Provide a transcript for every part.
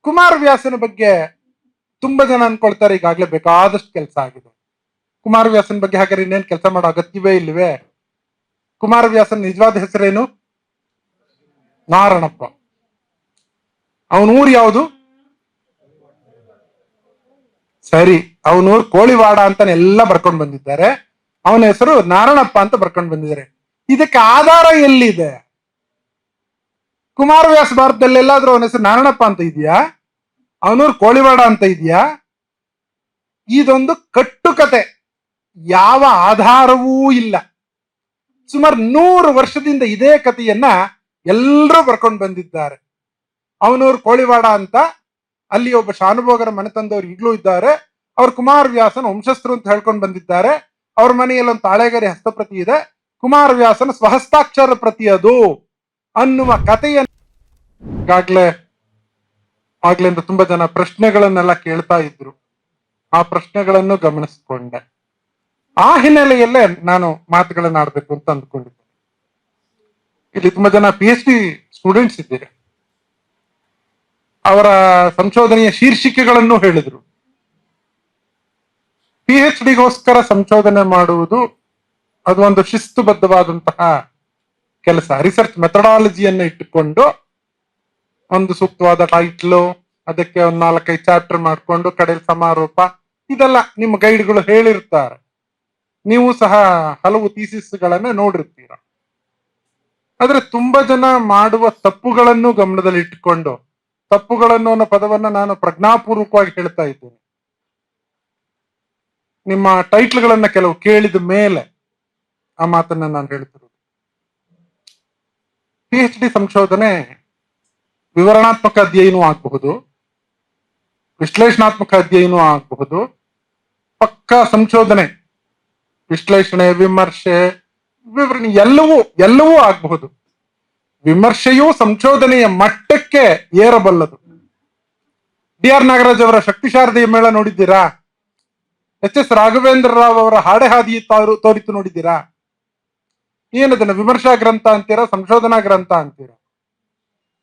ಕುಮಾರವ್ಯಾಸನ ಬಗ್ಗೆ ತುಂಬಾ ಜನ ಅನ್ಕೊಳ್ತಾರೆ ಈಗಾಗ್ಲೇ ಬೇಕಾದಷ್ಟು ಕೆಲಸ ಆಗಿದೆ. ಕುಮಾರವ್ಯಾಸನ ಬಗ್ಗೆ ಹಾಗಾದ್ರೆ ಇನ್ನೇನ್ ಕೆಲಸ ಮಾಡೋ ಅಗತ್ಯವೇ ಇಲ್ವೇ? ಕುಮಾರವ್ಯಾಸನ ನಿಜವಾದ ಹೆಸರೇನು? ನಾರಣಪ್ಪ. ಅವನೂರು ಯಾವುದು? ಸರಿ, ಅವನೂರು ಕೋಳಿವಾಡ ಅಂತಾನೆ ಎಲ್ಲ ಬರ್ಕೊಂಡು ಬಂದಿದ್ದಾರೆ. ಅವನ ಹೆಸರು ನಾರಣಪ್ಪ ಅಂತ ಬರ್ಕೊಂಡು ಬಂದಿದ್ದಾರೆ. ಇದಕ್ಕೆ ಆಧಾರ ಎಲ್ಲಿದೆ? ಕುಮಾರವ್ಯಾಸ ಭಾರತದಲ್ಲಿ ಎಲ್ಲಾದ್ರೂ ಅವನ ಹೆಸರು ನಾರಣಪ್ಪ ಅಂತ ಇದೆಯಾ? ಅವನೂರು ಕೋಳಿವಾಡ ಅಂತ ಇದೆಯಾ? ಇದೊಂದು ಕಟ್ಟುಕತೆ, ಯಾವ ಆಧಾರವೂ ಇಲ್ಲ. ಸುಮಾರು 100 ವರ್ಷದಿಂದ ಇದೇ ಕಥೆಯನ್ನ ಎಲ್ಲರೂ ಬರ್ಕೊಂಡು ಬಂದಿದ್ದಾರೆ. ಅವನೂರು ಕೋಳಿವಾಡ ಅಂತ ಅಲ್ಲಿ ಒಬ್ಬ ಶಾನುಭೋಗರ ಮನೆ ತಂದವರು ಈಗಲೂ ಇದ್ದಾರೆ. ಅವ್ರು ಕುಮಾರವ್ಯಾಸನ ವಂಶಸ್ಥರು ಅಂತ ಹೇಳ್ಕೊಂಡು ಬಂದಿದ್ದಾರೆ. ಅವ್ರ ಮನೆಯಲ್ಲಿ ಒಂದು ತಾಳೆಗರಿ ಹಸ್ತಪ್ರತಿ ಇದೆ, ಕುಮಾರವ್ಯಾಸನ ಸ್ವಹಸ್ತಾಕ್ಷರ ಪ್ರತಿ ಅದು ಅನ್ನುವ ಕಥೆಯನ್ನು ಆಗ್ಲಿಂದ ತುಂಬಾ ಜನ ಪ್ರಶ್ನೆಗಳನ್ನೆಲ್ಲ ಕೇಳ್ತಾ ಇದ್ರು. ಆ ಪ್ರಶ್ನೆಗಳನ್ನು ಗಮನಿಸ್ಕೊಂಡೆ. ಆ ಹಿನ್ನೆಲೆಯಲ್ಲೇ ನಾನು ಮಾತುಗಳನ್ನ ಆಡ್ಬೇಕು ಅಂತ ಅಂದ್ಕೊಂಡಿದ್ದೆ. ಇಲ್ಲಿ ತುಂಬಾ ಜನ PhD ಸ್ಟೂಡೆಂಟ್ಸ್ ಇದ್ದೀರಿ. ಅವರ ಸಂಶೋಧನೆಯ ಶೀರ್ಷಿಕೆಗಳನ್ನು ಹೇಳಿದ್ರು. PhDಗೋಸ್ಕರ ಸಂಶೋಧನೆ ಮಾಡುವುದು ಅದು ಒಂದು ಶಿಸ್ತುಬದ್ಧವಾದಂತಹ ಕೆಲಸ. ರಿಸರ್ಚ್ ಮೆಥಡಾಲಜಿಯನ್ನು ಇಟ್ಟುಕೊಂಡು ಒಂದು ಸೂಕ್ತವಾದ ಟೈಟ್ಲು, ಅದಕ್ಕೆ ಒಂದು 4-5 ಚಾಪ್ಟರ್ ಮಾಡಿಕೊಂಡು ಕಡೆಯಲ್ಲಿ ಸಮಾರೋಪ, ಇದೆಲ್ಲ ನಿಮ್ಮ ಗೈಡ್ಗಳು ಹೇಳಿರ್ತಾರೆ. ನೀವು ಸಹ ಹಲವು ಥೀಸಿಸ್ಗಳನ್ನ ನೋಡಿರ್ತೀರ. ಆದ್ರೆ ತುಂಬಾ ಜನ ಮಾಡುವ ತಪ್ಪುಗಳನ್ನು ಗಮನದಲ್ಲಿ ಇಟ್ಟುಕೊಂಡು, ತಪ್ಪುಗಳನ್ನು ಅನ್ನೋ ಪದವನ್ನ ನಾನು ಪ್ರಜ್ಞಾಪೂರ್ವಕವಾಗಿ ಹೇಳ್ತಾ ಇದ್ದೇನೆ. ನಿಮ್ಮ ಟೈಟ್ಲ್ಗಳನ್ನ ಕೆಲವು ಕೇಳಿದ ಮೇಲೆ ಆ ಮಾತನ್ನ ನಾನು ಹೇಳ್ತಿರೋದು. PhD ಸಂಶೋಧನೆ ವಿವರಣಾತ್ಮಕ ಅಧ್ಯಯನವೂ ಆಗಬಹುದು, ವಿಶ್ಲೇಷಣಾತ್ಮಕ ಅಧ್ಯಯನವೂ ಆಗಬಹುದು, ಪಕ್ಕಾ ಸಂಶೋಧನೆ, ವಿಶ್ಲೇಷಣೆ, ವಿಮರ್ಶೆ, ವಿವರಣೆ ಎಲ್ಲವೂ ಆಗಬಹುದು. ವಿಮರ್ಶೆಯೂ ಸಂಶೋಧನೆಯ ಮಟ್ಟಕ್ಕೆ ಏರಬಲ್ಲದು. DR ನಾಗರಾಜ್ ಅವರ ಶಕ್ತಿ ಶಾರದೆಯ ಮೇಳ ನೋಡಿದ್ದೀರಾ? HS ರಾಘವೇಂದ್ರ ರಾವ್ ಅವರ ಹಾಡೆ ಹಾದಿ ತೋರಿತು ನೋಡಿದ್ದೀರಾ? ಏನದನ್ನ ವಿಮರ್ಶಾ ಗ್ರಂಥ ಅಂತೀರಾ, ಸಂಶೋಧನಾ ಗ್ರಂಥ ಅಂತೀರಾ?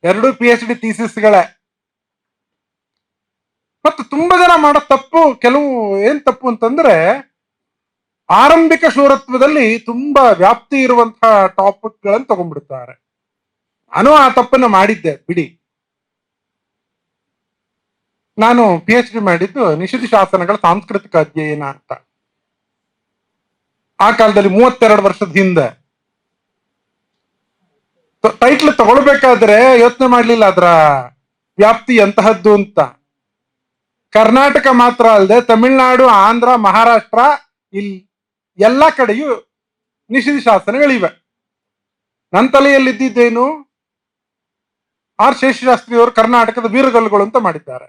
ಎರಡು PhD ಥೀಸಿಸ್ಗಳೇ. ಮತ್ತು ತುಂಬಾ ಜನ ಮಾಡೋ ತಪ್ಪು, ಕೆಲವು ಏನ್ ತಪ್ಪು ಅಂತಂದ್ರೆ, ಆರಂಭಿಕ ಶೂರತ್ವದಲ್ಲಿ ತುಂಬಾ ವ್ಯಾಪ್ತಿ ಇರುವಂತಹ ಟಾಪಿಕ್ಗಳನ್ನು ತಗೊಂಡ್ಬಿಡ್ತಾರೆ. ನಾನು ಆ ತಪ್ಪನ್ನು ಮಾಡಿದ್ದೆ ಬಿಡಿ. ನಾನು PhD ಮಾಡಿದ್ದು ನಿಷಿದ್ಧ ಶಾಸನಗಳ ಸಾಂಸ್ಕೃತಿಕ ಅಧ್ಯಯನ ಅಂತ. ಆ ಕಾಲದಲ್ಲಿ 32 ವರ್ಷದ ಹಿಂದೆ. ಟೈಟ್ಲ್ ತಗೊಳ್ಬೇಕಾದ್ರೆ ಯೋಚನೆ ಮಾಡ್ಲಿಲ್ಲ ಅದರ ವ್ಯಾಪ್ತಿ ಎಂತಹದ್ದು ಅಂತ. ಕರ್ನಾಟಕ ಮಾತ್ರ ಅಲ್ಲದೆ ತಮಿಳುನಾಡು, ಆಂಧ್ರ, ಮಹಾರಾಷ್ಟ್ರ, ಇಲ್ಲಿ ಎಲ್ಲ ಕಡೆಯೂ ನಿಷಿದ್ಧ ಶಾಸನಗಳಿವೆ. ನನ್ನ ತಲೆಯಲ್ಲಿದ್ದೇನು, R ಶೇಷಶಾಸ್ತ್ರಿ ಅವರು ಕರ್ನಾಟಕದ ವೀರಗಲ್ಲುಗಳು ಅಂತ ಮಾಡಿದ್ದಾರೆ.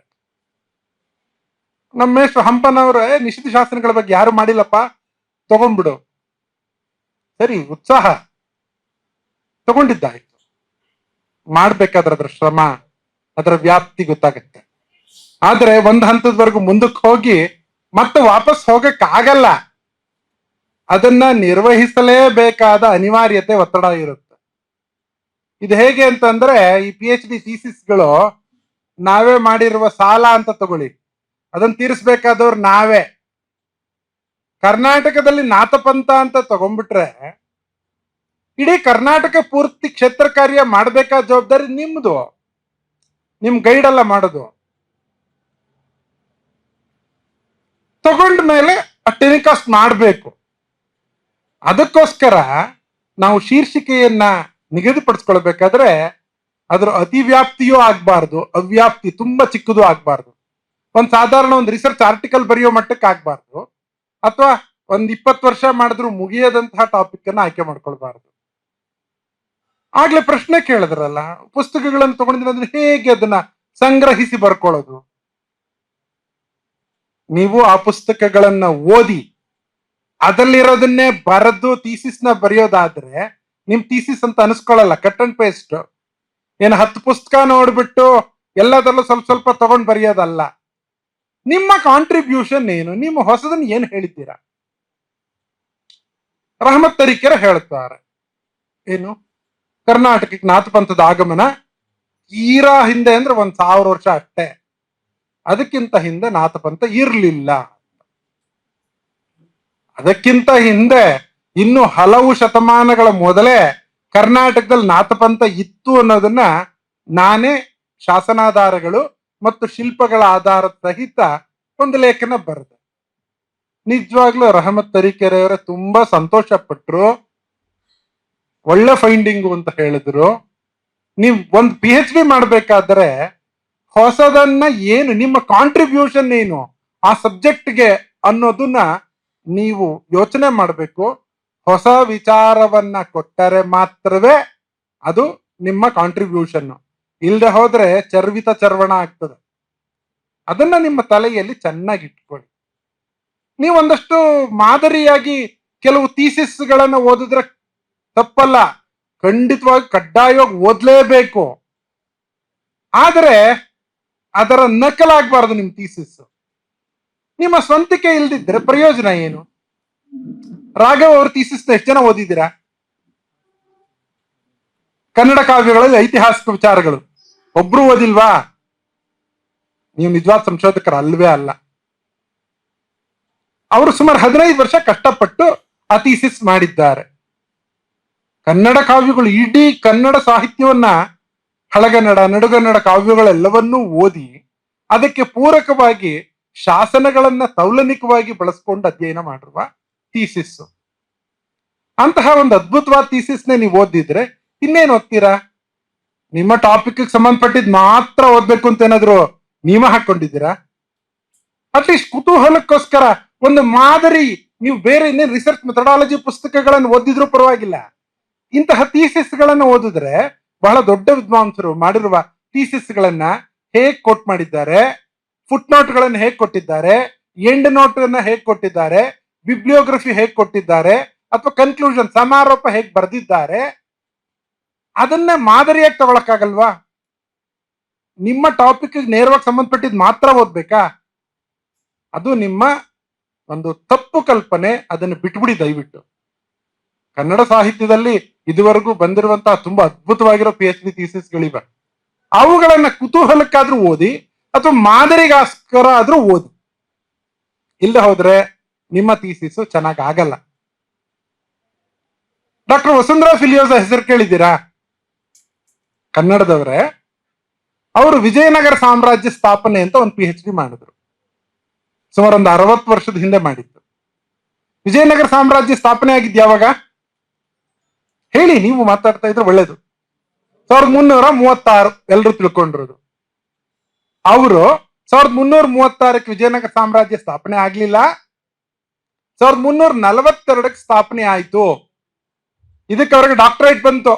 ನಮ್ಮ ಮೇಷ್ಟ್ರು ಹಂಪನವರೇ ನಿಷಿದ್ಧ ಶಾಸನಗಳ ಬಗ್ಗೆ ಯಾರು ಮಾಡಿಲ್ಲಪ್ಪ, ತಗೊಂಡ್ಬಿಡು. ಸರಿ, ಉತ್ಸಾಹ ತಗೊಂಡಿದ್ದಾಯ್ತು. ಮಾಡ್ಬೇಕಾದ್ರೆ ಅದರ ಶ್ರಮ, ಅದರ ವ್ಯಾಪ್ತಿ ಗೊತ್ತಾಗತ್ತೆ. ಆದ್ರೆ ಒಂದು ಹಂತದವರೆಗೂ ಮುಂದಕ್ಕೆ ಹೋಗಿ ಮತ್ತೆ ವಾಪಸ್ ಹೋಗಕ್ಕಾಗಲ್ಲ. ಅದನ್ನ ನಿರ್ವಹಿಸಲೇಬೇಕಾದ ಅನಿವಾರ್ಯತೆ, ಒತ್ತಡ ಇರುತ್ತೆ. ಇದು ಹೇಗೆ ಅಂತಂದ್ರೆ, ಈ PhD ಥೀಸಿಸ್ಗಳು ನಾವೇ ಮಾಡಿರುವ ಸಾಲ ಅಂತ ತಗೊಳ್ಳಿ, ಅದನ್ನ ತೀರಿಸ್ಬೇಕಾದವ್ರು ನಾವೇ. ಕರ್ನಾಟಕದಲ್ಲಿ ನಾಥಪಂಥ ಅಂತ ತಗೊಂಡ್ಬಿಟ್ರೆ ಇಡೀ ಕರ್ನಾಟಕ ಪೂರ್ತಿ ಕ್ಷೇತ್ರ ಕಾರ್ಯ ಮಾಡಬೇಕಾದ ಜವಾಬ್ದಾರಿ ನಿಮ್ದು, ನಿಮ್ ಗೈಡ್ ಎಲ್ಲ ಮಾಡೋದು. ತಗೊಂಡ ಮೇಲೆ ಟೆಲಿಕಾಸ್ಟ್ ಮಾಡಬೇಕು. ಅದಕ್ಕೋಸ್ಕರ ನಾವು ಶೀರ್ಷಿಕೆಯನ್ನ ನಿಗದಿಪಡಿಸ್ಕೊಳ್ಬೇಕಾದ್ರೆ ಅದ್ರ ಅತಿವ್ಯಾಪ್ತಿಯೂ ಆಗ್ಬಾರ್ದು, ಅವ್ಯಾಪ್ತಿ ತುಂಬಾ ಚಿಕ್ಕದು ಆಗ್ಬಾರ್ದು. ಸಾಧಾರಣ ಒಂದು ರಿಸರ್ಚ್ ಆರ್ಟಿಕಲ್ ಬರೆಯೋ ಮಟ್ಟಕ್ಕೆ ಆಗ್ಬಾರ್ದು, ಅಥವಾ 20 ವರ್ಷ ಮಾಡಿದ್ರು ಮುಗಿಯದಂತಹ ಟಾಪಿಕ್ ಅನ್ನ ಆಯ್ಕೆ ಮಾಡ್ಕೊಳ್ಬಾರ್ದು. ಆಗ್ಲೇ ಪ್ರಶ್ನೆ ಕೇಳಿದ್ರಲ್ಲ, ಪುಸ್ತಕಗಳನ್ನು ತಗೊಂಡಿದ್ರೆ ಹೇಗೆ ಅದನ್ನ ಸಂಗ್ರಹಿಸಿ ಬರ್ಕೊಳ್ಳೋದು? ನೀವು ಆ ಪುಸ್ತಕಗಳನ್ನ ಓದಿ ಅದರಲ್ಲಿರೋದನ್ನೇ ಬರೆದು ಥೀಸಿಸ್ನ ಬರೆಯೋದಾದ್ರೆ ನಿಮ್ ಥೀಸಿಸ್ ಅಂತ ಅನಿಸ್ಕೊಳ್ಳಲ್ಲ. Cut and paste. ಏನು 10 ಪುಸ್ತಕ ನೋಡ್ಬಿಟ್ಟು ಎಲ್ಲದರಲ್ಲೂ ಸ್ವಲ್ಪ ಸ್ವಲ್ಪ ತಗೊಂಡ್ ಬರೆಯೋದಲ್ಲ. ನಿಮ್ಮ ಕಾಂಟ್ರಿಬ್ಯೂಷನ್ ಏನು, ನಿಮ್ಮ ಹೊಸದನ್ನ ಏನ್ ಹೇಳಿದ್ದೀರಾ? ರಹಮತ್ ತರೀಕೆರ ಹೇಳ್ತಾರೆ, ಏನು ಕರ್ನಾಟಕಕ್ಕೆ ನಾಥಪಂಥದ ಆಗಮನ ತೀರಾ ಹಿಂದೆ ಅಂದ್ರೆ 1000 ವರ್ಷ ಅಷ್ಟೇ. ಅದಕ್ಕಿಂತ ಹಿಂದೆ ನಾಥಪಂಥ ಇರ್ಲಿಲ್ಲ. ಅದಕ್ಕಿಂತ ಹಿಂದೆ ಇನ್ನು ಹಲವು ಶತಮಾನಗಳ ಮೊದಲೇ ಕರ್ನಾಟಕದಲ್ಲಿ ನಾಥಪಂಥ ಇತ್ತು ಅನ್ನೋದನ್ನ ನಾನೇ ಶಾಸನಾಧಾರಗಳು ಮತ್ತು ಶಿಲ್ಪಗಳ ಆಧಾರದ ಸಹಿತ ಒಂದು ಲೇಖನ ಬರೆದೆ. ನಿಜವಾಗ್ಲೂ ರಹಮತ್ ತರೀಕೆರೆಯವರೇ ತುಂಬಾ ಸಂತೋಷ ಪಟ್ರು. ಒಳ್ಳೆ ಫೈಂಡಿಂಗು ಅಂತ ಹೇಳಿದ್ರು. ನೀವು ಒಂದು PhD ಮಾಡ್ಬೇಕಾದ್ರೆ ಹೊಸದನ್ನ ಏನು ನಿಮ್ಮ ಕಾಂಟ್ರಿಬ್ಯೂಷನ್ ಏನು ಆ ಸಬ್ಜೆಕ್ಟ್ಗೆ ಅನ್ನೋದನ್ನ ನೀವು ಯೋಚನೆ ಮಾಡಬೇಕು. ಹೊಸ ವಿಚಾರವನ್ನ ಕೊಟ್ಟರೆ ಮಾತ್ರವೇ ಅದು ನಿಮ್ಮ ಕಾಂಟ್ರಿಬ್ಯೂಷನ್. ಇಲ್ಲದೆ ಹೋದ್ರೆ ಚರ್ವಿತ ಚರ್ವಣ ಆಗ್ತದೆ. ಅದನ್ನ ನಿಮ್ಮ ತಲೆಯಲ್ಲಿ ಚೆನ್ನಾಗಿ ಇಟ್ಕೊಳ್ಳಿ. ನೀವು ಒಂದಷ್ಟು ಮಾದರಿಯಾಗಿ ಕೆಲವು ಥೀಸಿಸ್ಗಳನ್ನ ಓದಿದ್ರೆ ತಪ್ಪಲ್ಲ, ಖಂಡಿತವಾಗಿ ಕಡ್ಡಾಯವಾಗಿ ಓದ್ಲೇಬೇಕು. ಆದರೆ ಅದರ ನಕಲಾಗಬಾರದು ನಿಮ್ ಥೀಸಿಸ್. ನಿಮ್ಮ ಸ್ವಂತಿಕೆ ಇಲ್ದಿದ್ರೆ ಪ್ರಯೋಜನ ಏನು? ರಾಘವ್ ಅವ್ರ ಥೀಸಿಸ್ ಎಷ್ಟು ಜನ ಓದಿದ್ದೀರಾ? ಕನ್ನಡ ಕಾವ್ಯಗಳಲ್ಲಿ ಐತಿಹಾಸಿಕ ವಿಚಾರಗಳು ಒಬ್ರು ಓದಿಲ್ವಾ? ನೀವು ನಿಜವಾದ ಸಂಶೋಧಕರು ಅಲ್ವೇ ಅಲ್ಲ. ಅವರು ಸುಮಾರು 15 ವರ್ಷ ಕಷ್ಟಪಟ್ಟು ಆ ಥೀಸಿಸ್ ಮಾಡಿದ್ದಾರೆ. ಕನ್ನಡ ಕಾವ್ಯಗಳು, ಇಡೀ ಕನ್ನಡ ಸಾಹಿತ್ಯವನ್ನ, ಹಳಗನ್ನಡ ನಡುಗನ್ನಡ ಕಾವ್ಯಗಳೆಲ್ಲವನ್ನೂ ಓದಿ ಅದಕ್ಕೆ ಪೂರಕವಾಗಿ ಶಾಸನಗಳನ್ನ ತೌಲನಿಕವಾಗಿ ಬಳಸ್ಕೊಂಡು ಅಧ್ಯಯನ ಮಾಡಿರುವ ಥೀಸಿಸ್. ಅಂತಹ ಒಂದು ಅದ್ಭುತವಾದ ಥೀಸಿಸ್ನೇ ನೀವು ಓದಿದ್ರೆ ಇನ್ನೇನು ಓದ್ತೀರಾ? ನಿಮ್ಮ ಟಾಪಿಕ್ ಸಂಬಂಧಪಟ್ಟಿದ್ ಮಾತ್ರ ಓದ್ಬೇಕು ಅಂತ ಏನಾದ್ರು ನಿಯಮ ಹಾಕೊಂಡಿದ್ದೀರಾ? ಅಟ್ಲೀಸ್ಟ್ ಕುತೂಹಲಕ್ಕೋಸ್ಕರ ಒಂದು ಮಾದರಿ ನೀವು ಬೇರೆ ಇನ್ನೇನು ರಿಸರ್ಚ್ ಮೆಥಡಾಲಜಿ ಪುಸ್ತಕಗಳನ್ನು ಓದಿದ್ರು ಪರವಾಗಿಲ್ಲ. ಇಂತಹ ಥೀಸಿಸ್ಗಳನ್ನು ಓದಿದ್ರೆ ಬಹಳ ದೊಡ್ಡ ವಿದ್ವಾಂಸರು ಮಾಡಿರುವ ಥೀಸಿಸ್ಗಳನ್ನ ಹೇಗ್ ಕೋಟ್ ಮಾಡಿದ್ದಾರೆ, ಫುಟ್ ನೋಟ್ಗಳನ್ನು ಹೇಗ್ ಕೊಟ್ಟಿದ್ದಾರೆ, ಎಂಡ್ ನೋಟ್ ಅನ್ನ ಹೇಗ್ ಕೊಟ್ಟಿದ್ದಾರೆ, ಬಿಬ್ಲಿಯೋಗ್ರಫಿ ಹೇಗ್ ಕೊಟ್ಟಿದ್ದಾರೆ, ಅಥವಾ ಕನ್ಕ್ಲೂಷನ್ ಸಮಾರೋಪ ಹೇಗ್ ಬರೆದಿದ್ದಾರೆ, ಅದನ್ನ ಮಾದರಿಯಾಗಿ ತಗೊಳಕ್ಕಾಗಲ್ವಾ? ನಿಮ್ಮ ಟಾಪಿಕ್ ನೇರವಾಗಿ ಸಂಬಂಧಪಟ್ಟಿದ್ ಮಾತ್ರ ಓದ್ಬೇಕಾ? ಅದು ನಿಮ್ಮ ಒಂದು ತಪ್ಪು ಕಲ್ಪನೆ. ಅದನ್ನು ಬಿಟ್ಬಿಡಿ ದಯವಿಟ್ಟು. ಕನ್ನಡ ಸಾಹಿತ್ಯದಲ್ಲಿ ಇದುವರೆಗೂ ಬಂದಿರುವಂತಹ ತುಂಬಾ ಅದ್ಭುತವಾಗಿರೋ PhD ಥೀಸಿಸ್ಗಳಿವೆ. ಅವುಗಳನ್ನ ಕುತೂಹಲಕ್ಕಾದ್ರೂ ಓದಿ ಅಥವಾ ಮಾದರಿಗೋಸ್ಕರ ಆದ್ರೂ ಓದಿ. ಇಲ್ಲದೆ ಹೋದ್ರೆ ನಿಮ್ಮ ಥೀಸಿಸ್ ಚೆನ್ನಾಗಿ ಆಗಲ್ಲ. ಡಾಕ್ಟರ್ ವಸುಂಧರಾ ಫಿಲಿಯೋಸ ಹೆಸರು ಕೇಳಿದ್ದೀರಾ? ಕನ್ನಡದವರೇ. ಅವರು ವಿಜಯನಗರ ಸಾಮ್ರಾಜ್ಯ ಸ್ಥಾಪನೆ ಅಂತ ಒಂದು PhD ಮಾಡಿದ್ರು. ಸುಮಾರು ಒಂದು 60 ವರ್ಷದ ಹಿಂದೆ ಮಾಡಿತ್ತು. ವಿಜಯನಗರ ಸಾಮ್ರಾಜ್ಯ ಸ್ಥಾಪನೆ ಆಗಿದ್ದು ಯಾವಾಗ ಹೇಳಿ? ನೀವು ಮಾತಾಡ್ತಾ ಇದ್ರೆ ಒಳ್ಳೇದು. 1336 ಎಲ್ಲರೂ ತಿಳ್ಕೊಂಡಿರೋದು. ಅವರು 1336ಕ್ಕೆ ವಿಜಯನಗರ ಸಾಮ್ರಾಜ್ಯ ಸ್ಥಾಪನೆ ಆಗ್ಲಿಲ್ಲ, 1342ಕ್ಕೆ ಸ್ಥಾಪನೆ ಆಯ್ತು. ಇದಕ್ಕೆ ಅವ್ರಿಗೆ ಡಾಕ್ಟರೇಟ್ ಬಂತು.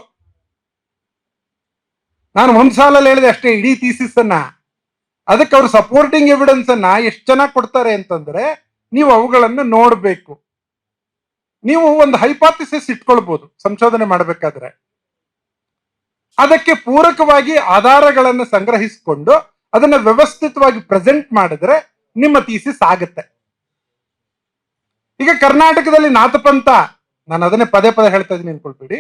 ನಾನು ಒಂದ್ ಸಾಲಲ್ಲಿ ಹೇಳಿದೆ ಅಷ್ಟೇ ಇಡೀ ಥೀಸಿಸ್ ಅನ್ನ. ಅದಕ್ಕೆ ಅವರು ಸಪೋರ್ಟಿಂಗ್ ಎವಿಡೆನ್ಸ್ ಅನ್ನ ಎಷ್ಟು ಚೆನ್ನಾಗಿ ಕೊಡ್ತಾರೆ ಅಂತಂದ್ರೆ ನೀವು ಅವುಗಳನ್ನು ನೋಡ್ಬೇಕು. ನೀವು ಒಂದು ಹೈಪಾಥಿಸಿಸ್ ಇಟ್ಕೊಳ್ಬಹುದು ಸಂಶೋಧನೆ ಮಾಡಬೇಕಾದ್ರೆ. ಅದಕ್ಕೆ ಪೂರಕವಾಗಿ ಆಧಾರಗಳನ್ನು ಸಂಗ್ರಹಿಸಿಕೊಂಡು ಅದನ್ನ ವ್ಯವಸ್ಥಿತವಾಗಿ ಪ್ರೆಸೆಂಟ್ ಮಾಡಿದ್ರೆ ನಿಮ್ಮ ಥೀಸಿಸ್ ಆಗುತ್ತೆ. ಈಗ ಕರ್ನಾಟಕದಲ್ಲಿ ನಾಥಪಂಥ, ನಾನು ಅದನ್ನೇ ಪದೇ ಪದೇ ಹೇಳ್ತಾ ಇದ್ದೀನಿ ಅನ್ಕೊಳ್ಬೇಡಿ.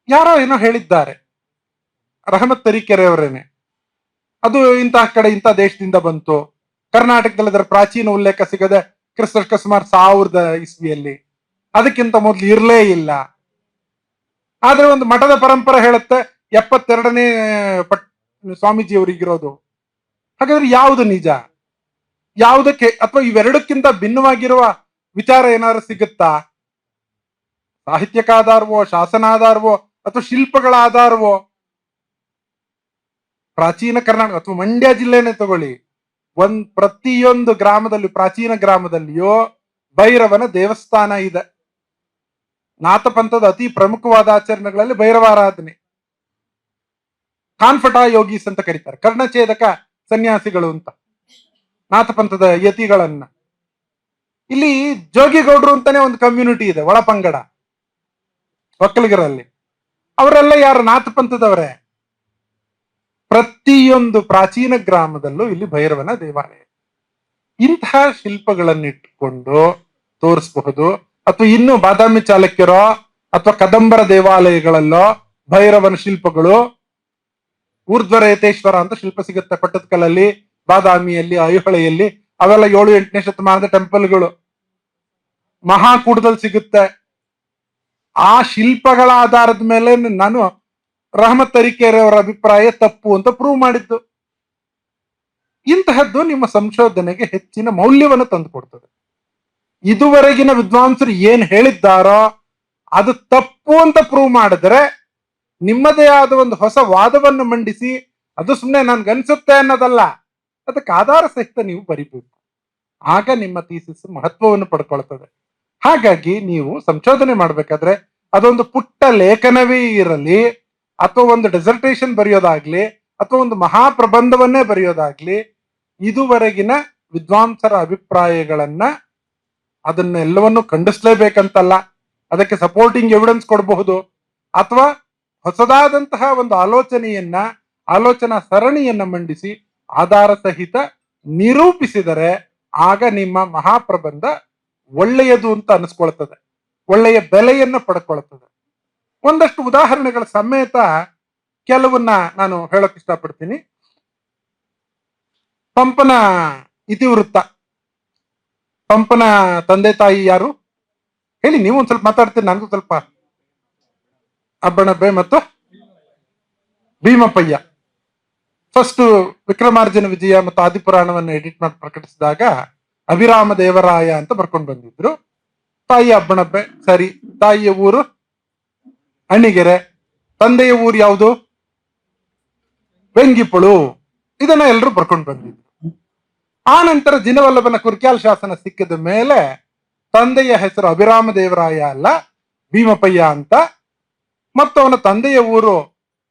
ಯಾರೋ ಏನೋ ಹೇಳಿದ್ದಾರೆ, ರಹಮತ್ ತರೀಕೆರೆಯವರೇನೆ, ಅದು ಇಂತಹ ಕಡೆ ಇಂಥ ದೇಶದಿಂದ ಬಂತು. ಕರ್ನಾಟಕದಲ್ಲಿ ಅದರ ಪ್ರಾಚೀನ ಉಲ್ಲೇಖ ಸಿಗದೆ ಕ್ರಿಸ್ತಕ ಸುಮಾರು 1000 ಇಸ್ವಿಯಲ್ಲಿ, ಅದಕ್ಕಿಂತ ಮೊದಲು ಇರಲೇ ಇಲ್ಲ. ಆದ್ರೆ ಒಂದು ಮಠದ ಪರಂಪರೆ ಹೇಳುತ್ತೆ 72ನೇ ಸ್ವಾಮೀಜಿ ಅವರಿಗಿರೋದು. ಹಾಗಾದ್ರೆ ಯಾವುದು ನಿಜ, ಯಾವುದಕ್ಕೆ, ಅಥವಾ ಇವೆರಡಕ್ಕಿಂತ ಭಿನ್ನವಾಗಿರುವ ವಿಚಾರ ಏನಾದ್ರು ಸಿಗುತ್ತಾ? ಸಾಹಿತ್ಯಕ ಆಧಾರವೋ, ಶಾಸನಾಧಾರವೋ, ಅಥವಾ ಶಿಲ್ಪಗಳ ಆಧಾರವೋ? ಪ್ರಾಚೀನ ಕರ್ನಾಟಕ ಅಥವಾ ಮಂಡ್ಯ ಜಿಲ್ಲೆನೇ ತಗೊಳ್ಳಿ, ಪ್ರತಿಯೊಂದು ಗ್ರಾಮದಲ್ಲಿ, ಪ್ರಾಚೀನ ಗ್ರಾಮದಲ್ಲಿಯೋ ಭೈರವನ ದೇವಸ್ಥಾನ ಇದೆ. ನಾಥಪಂಥದ ಅತಿ ಪ್ರಮುಖವಾದ ಆಚರಣೆಗಳಲ್ಲಿ ಭೈರವಾರಾಧನೆ. ಕಾನ್ಫಟಾ ಯೋಗೀಸ್ ಅಂತ ಕರೀತಾರೆ, ಕರ್ಣಛೇದಕ ಸನ್ಯಾಸಿಗಳು ಅಂತ ನಾಥಪಂಥದ ಯತಿಗಳನ್ನ. ಇಲ್ಲಿ ಜೋಗಿಗೌಡರು ಅಂತಾನೆ ಒಂದು ಕಮ್ಯುನಿಟಿ ಇದೆ, ಒಳಪಂಗಡ, ಒಕ್ಕಲಿಗರಲ್ಲಿ. ಅವರೆಲ್ಲ ಯಾರು? ನಾಥಪಂಥದವರೇ. ಪ್ರತಿಯೊಂದು ಪ್ರಾಚೀನ ಗ್ರಾಮದಲ್ಲೂ ಇಲ್ಲಿ ಭೈರವನ ದೇವಾಲಯ. ಇಂತಹ ಶಿಲ್ಪಗಳನ್ನಿಟ್ಟುಕೊಂಡು ತೋರಿಸಬಹುದು. ಅಥವಾ ಇನ್ನು ಬಾದಾಮಿ ಚಾಲುಕ್ಯರೋ ಅಥವಾ ಕದಂಬರ ದೇವಾಲಯಗಳಲ್ಲೋ ಭೈರವನ ಶಿಲ್ಪಗಳು, ಊರ್ಧ್ವರೇತೇಶ್ವರ ಅಂತ ಶಿಲ್ಪ ಸಿಗುತ್ತೆ ಪಟ್ಟದಕಲ್ಲಲ್ಲಿ, ಬಾದಾಮಿಯಲ್ಲಿ, ಐಹೊಳೆಯಲ್ಲಿ ಅವೆಲ್ಲ 7-8ನೇ ಶತಮಾನದ ಟೆಂಪಲ್ಗಳು. ಮಹಾಕೂಟದಲ್ಲಿ ಸಿಗುತ್ತೆ. ಆ ಶಿಲ್ಪಗಳ ಆಧಾರದ ಮೇಲೆ ನಾನು ರಹಮತ್ ತರೀಕೆರೆಯವರ ಅಭಿಪ್ರಾಯ ತಪ್ಪು ಅಂತ ಪ್ರೂವ್ ಮಾಡಿದ್ದು. ಇಂತಹದ್ದು ನಿಮ್ಮ ಸಂಶೋಧನೆಗೆ ಹೆಚ್ಚಿನ ಮೌಲ್ಯವನ್ನು ತಂದುಕೊಡ್ತದೆ. ಇದುವರೆಗಿನ ವಿದ್ವಾಂಸರು ಏನ್ ಹೇಳಿದ್ದಾರೋ ಅದು ತಪ್ಪು ಅಂತ ಪ್ರೂವ್ ಮಾಡಿದ್ರೆ ನಿಮ್ಮದೇ ಆದ ಒಂದು ಹೊಸ ವಾದವನ್ನು ಮಂಡಿಸಿ, ಅದು ಸುಮ್ಮನೆ ನನ್ಗನ್ಸುತ್ತೆ ಅನ್ನೋದಲ್ಲ, ಅದಕ್ಕೆ ಆಧಾರ ಸಹಿತ ನೀವು ಬರಿಬೇಕು. ಆಗ ನಿಮ್ಮ ಥೀಸಿಸ್ ಮಹತ್ವವನ್ನು ಪಡ್ಕೊಳ್ತದೆ. ಹಾಗಾಗಿ ನೀವು ಸಂಶೋಧನೆ ಮಾಡ್ಬೇಕಾದ್ರೆ ಅದೊಂದು ಪುಟ್ಟ ಲೇಖನವೇ ಇರಲಿ, ಅಥವಾ ಒಂದು ಡೆಸರ್ಟೇಷನ್ ಬರೆಯೋದಾಗ್ಲಿ, ಅಥವಾ ಒಂದು ಮಹಾಪ್ರಬಂಧವನ್ನೇ ಬರೆಯೋದಾಗ್ಲಿ, ಇದುವರೆಗಿನ ವಿದ್ವಾಂಸರ ಅಭಿಪ್ರಾಯಗಳನ್ನ ಅದನ್ನೆಲ್ಲವನ್ನು ಖಂಡಿಸ್ಲೇಬೇಕಂತಲ್ಲ, ಅದಕ್ಕೆ ಸಪೋರ್ಟಿಂಗ್ ಎವಿಡೆನ್ಸ್ ಕೊಡಬಹುದು, ಅಥವಾ ಹೊಸದಾದಂತಹ ಒಂದು ಆಲೋಚನಾ ಸರಣಿಯನ್ನ ಮಂಡಿಸಿ ಆಧಾರ ಸಹಿತ ನಿರೂಪಿಸಿದರೆ ಆಗ ನಿಮ್ಮ ಮಹಾಪ್ರಬಂಧ ಒಳ್ಳೆಯದು ಅಂತ ಅನಿಸ್ಕೊಳ್ತದೆ, ಒಳ್ಳೆಯ ಬೆಲೆಯನ್ನ ಪಡ್ಕೊಳ್ತದೆ. ಒಂದಷ್ಟು ಉದಾಹರಣೆಗಳ ಸಮೇತ ಕೆಲವನ್ನ ನಾನು ಹೇಳಕ್ ಇಷ್ಟಪಡ್ತೀನಿ. ಪಂಪನ ಇತಿವೃತ್ತ. ಪಂಪನ ತಂದೆ ತಾಯಿ ಯಾರು ಹೇಳಿ? ನೀವು ಒಂದ್ ಸ್ವಲ್ಪ ಮಾತಾಡ್ತೀನಿ, ನನಗೂ ಸ್ವಲ್ಪ. ಅಬ್ಬಣಬ್ಬೆ ಮತ್ತು ಭೀಮಪ್ಪಯ್ಯ. ಫಸ್ಟ್ ವಿಕ್ರಮಾರ್ಜುನ ವಿಜಯ ಮತ್ತು ಆದಿಪುರಾಣವನ್ನು ಎಡಿಟ್ ಮಾಡಿ ಪ್ರಕಟಿಸಿದಾಗ ಅಭಿರಾಮ ದೇವರಾಯ ಅಂತ ಬರ್ಕೊಂಡು ಬಂದಿದ್ರು. ತಾಯಿ ಅಬ್ಬಣಬ್ಬೆ, ಸರಿ. ತಾಯಿಯ ಊರು ಅಣ್ಣಿಗೆರೆ, ತಂದೆಯ ಊರು ಯಾವುದು? ವೆಂಗಿಪುಳು. ಇದನ್ನ ಎಲ್ಲರೂ ಬರ್ಕೊಂಡು ಬಂದಿದ್ರು. ಆ ನಂತರ ಜಿನವಲ್ಲಭನ ಕುರ್ಕ್ಯಾಲ್ ಶಾಸನ ಸಿಕ್ಕಿದ ಮೇಲೆ ತಂದೆಯ ಹೆಸರು ಅಭಿರಾಮ ದೇವರಾಯ ಅಲ್ಲ, ಭೀಮಪ್ಪಯ್ಯ ಅಂತ, ಮತ್ತು ಅವನ ತಂದೆಯ ಊರು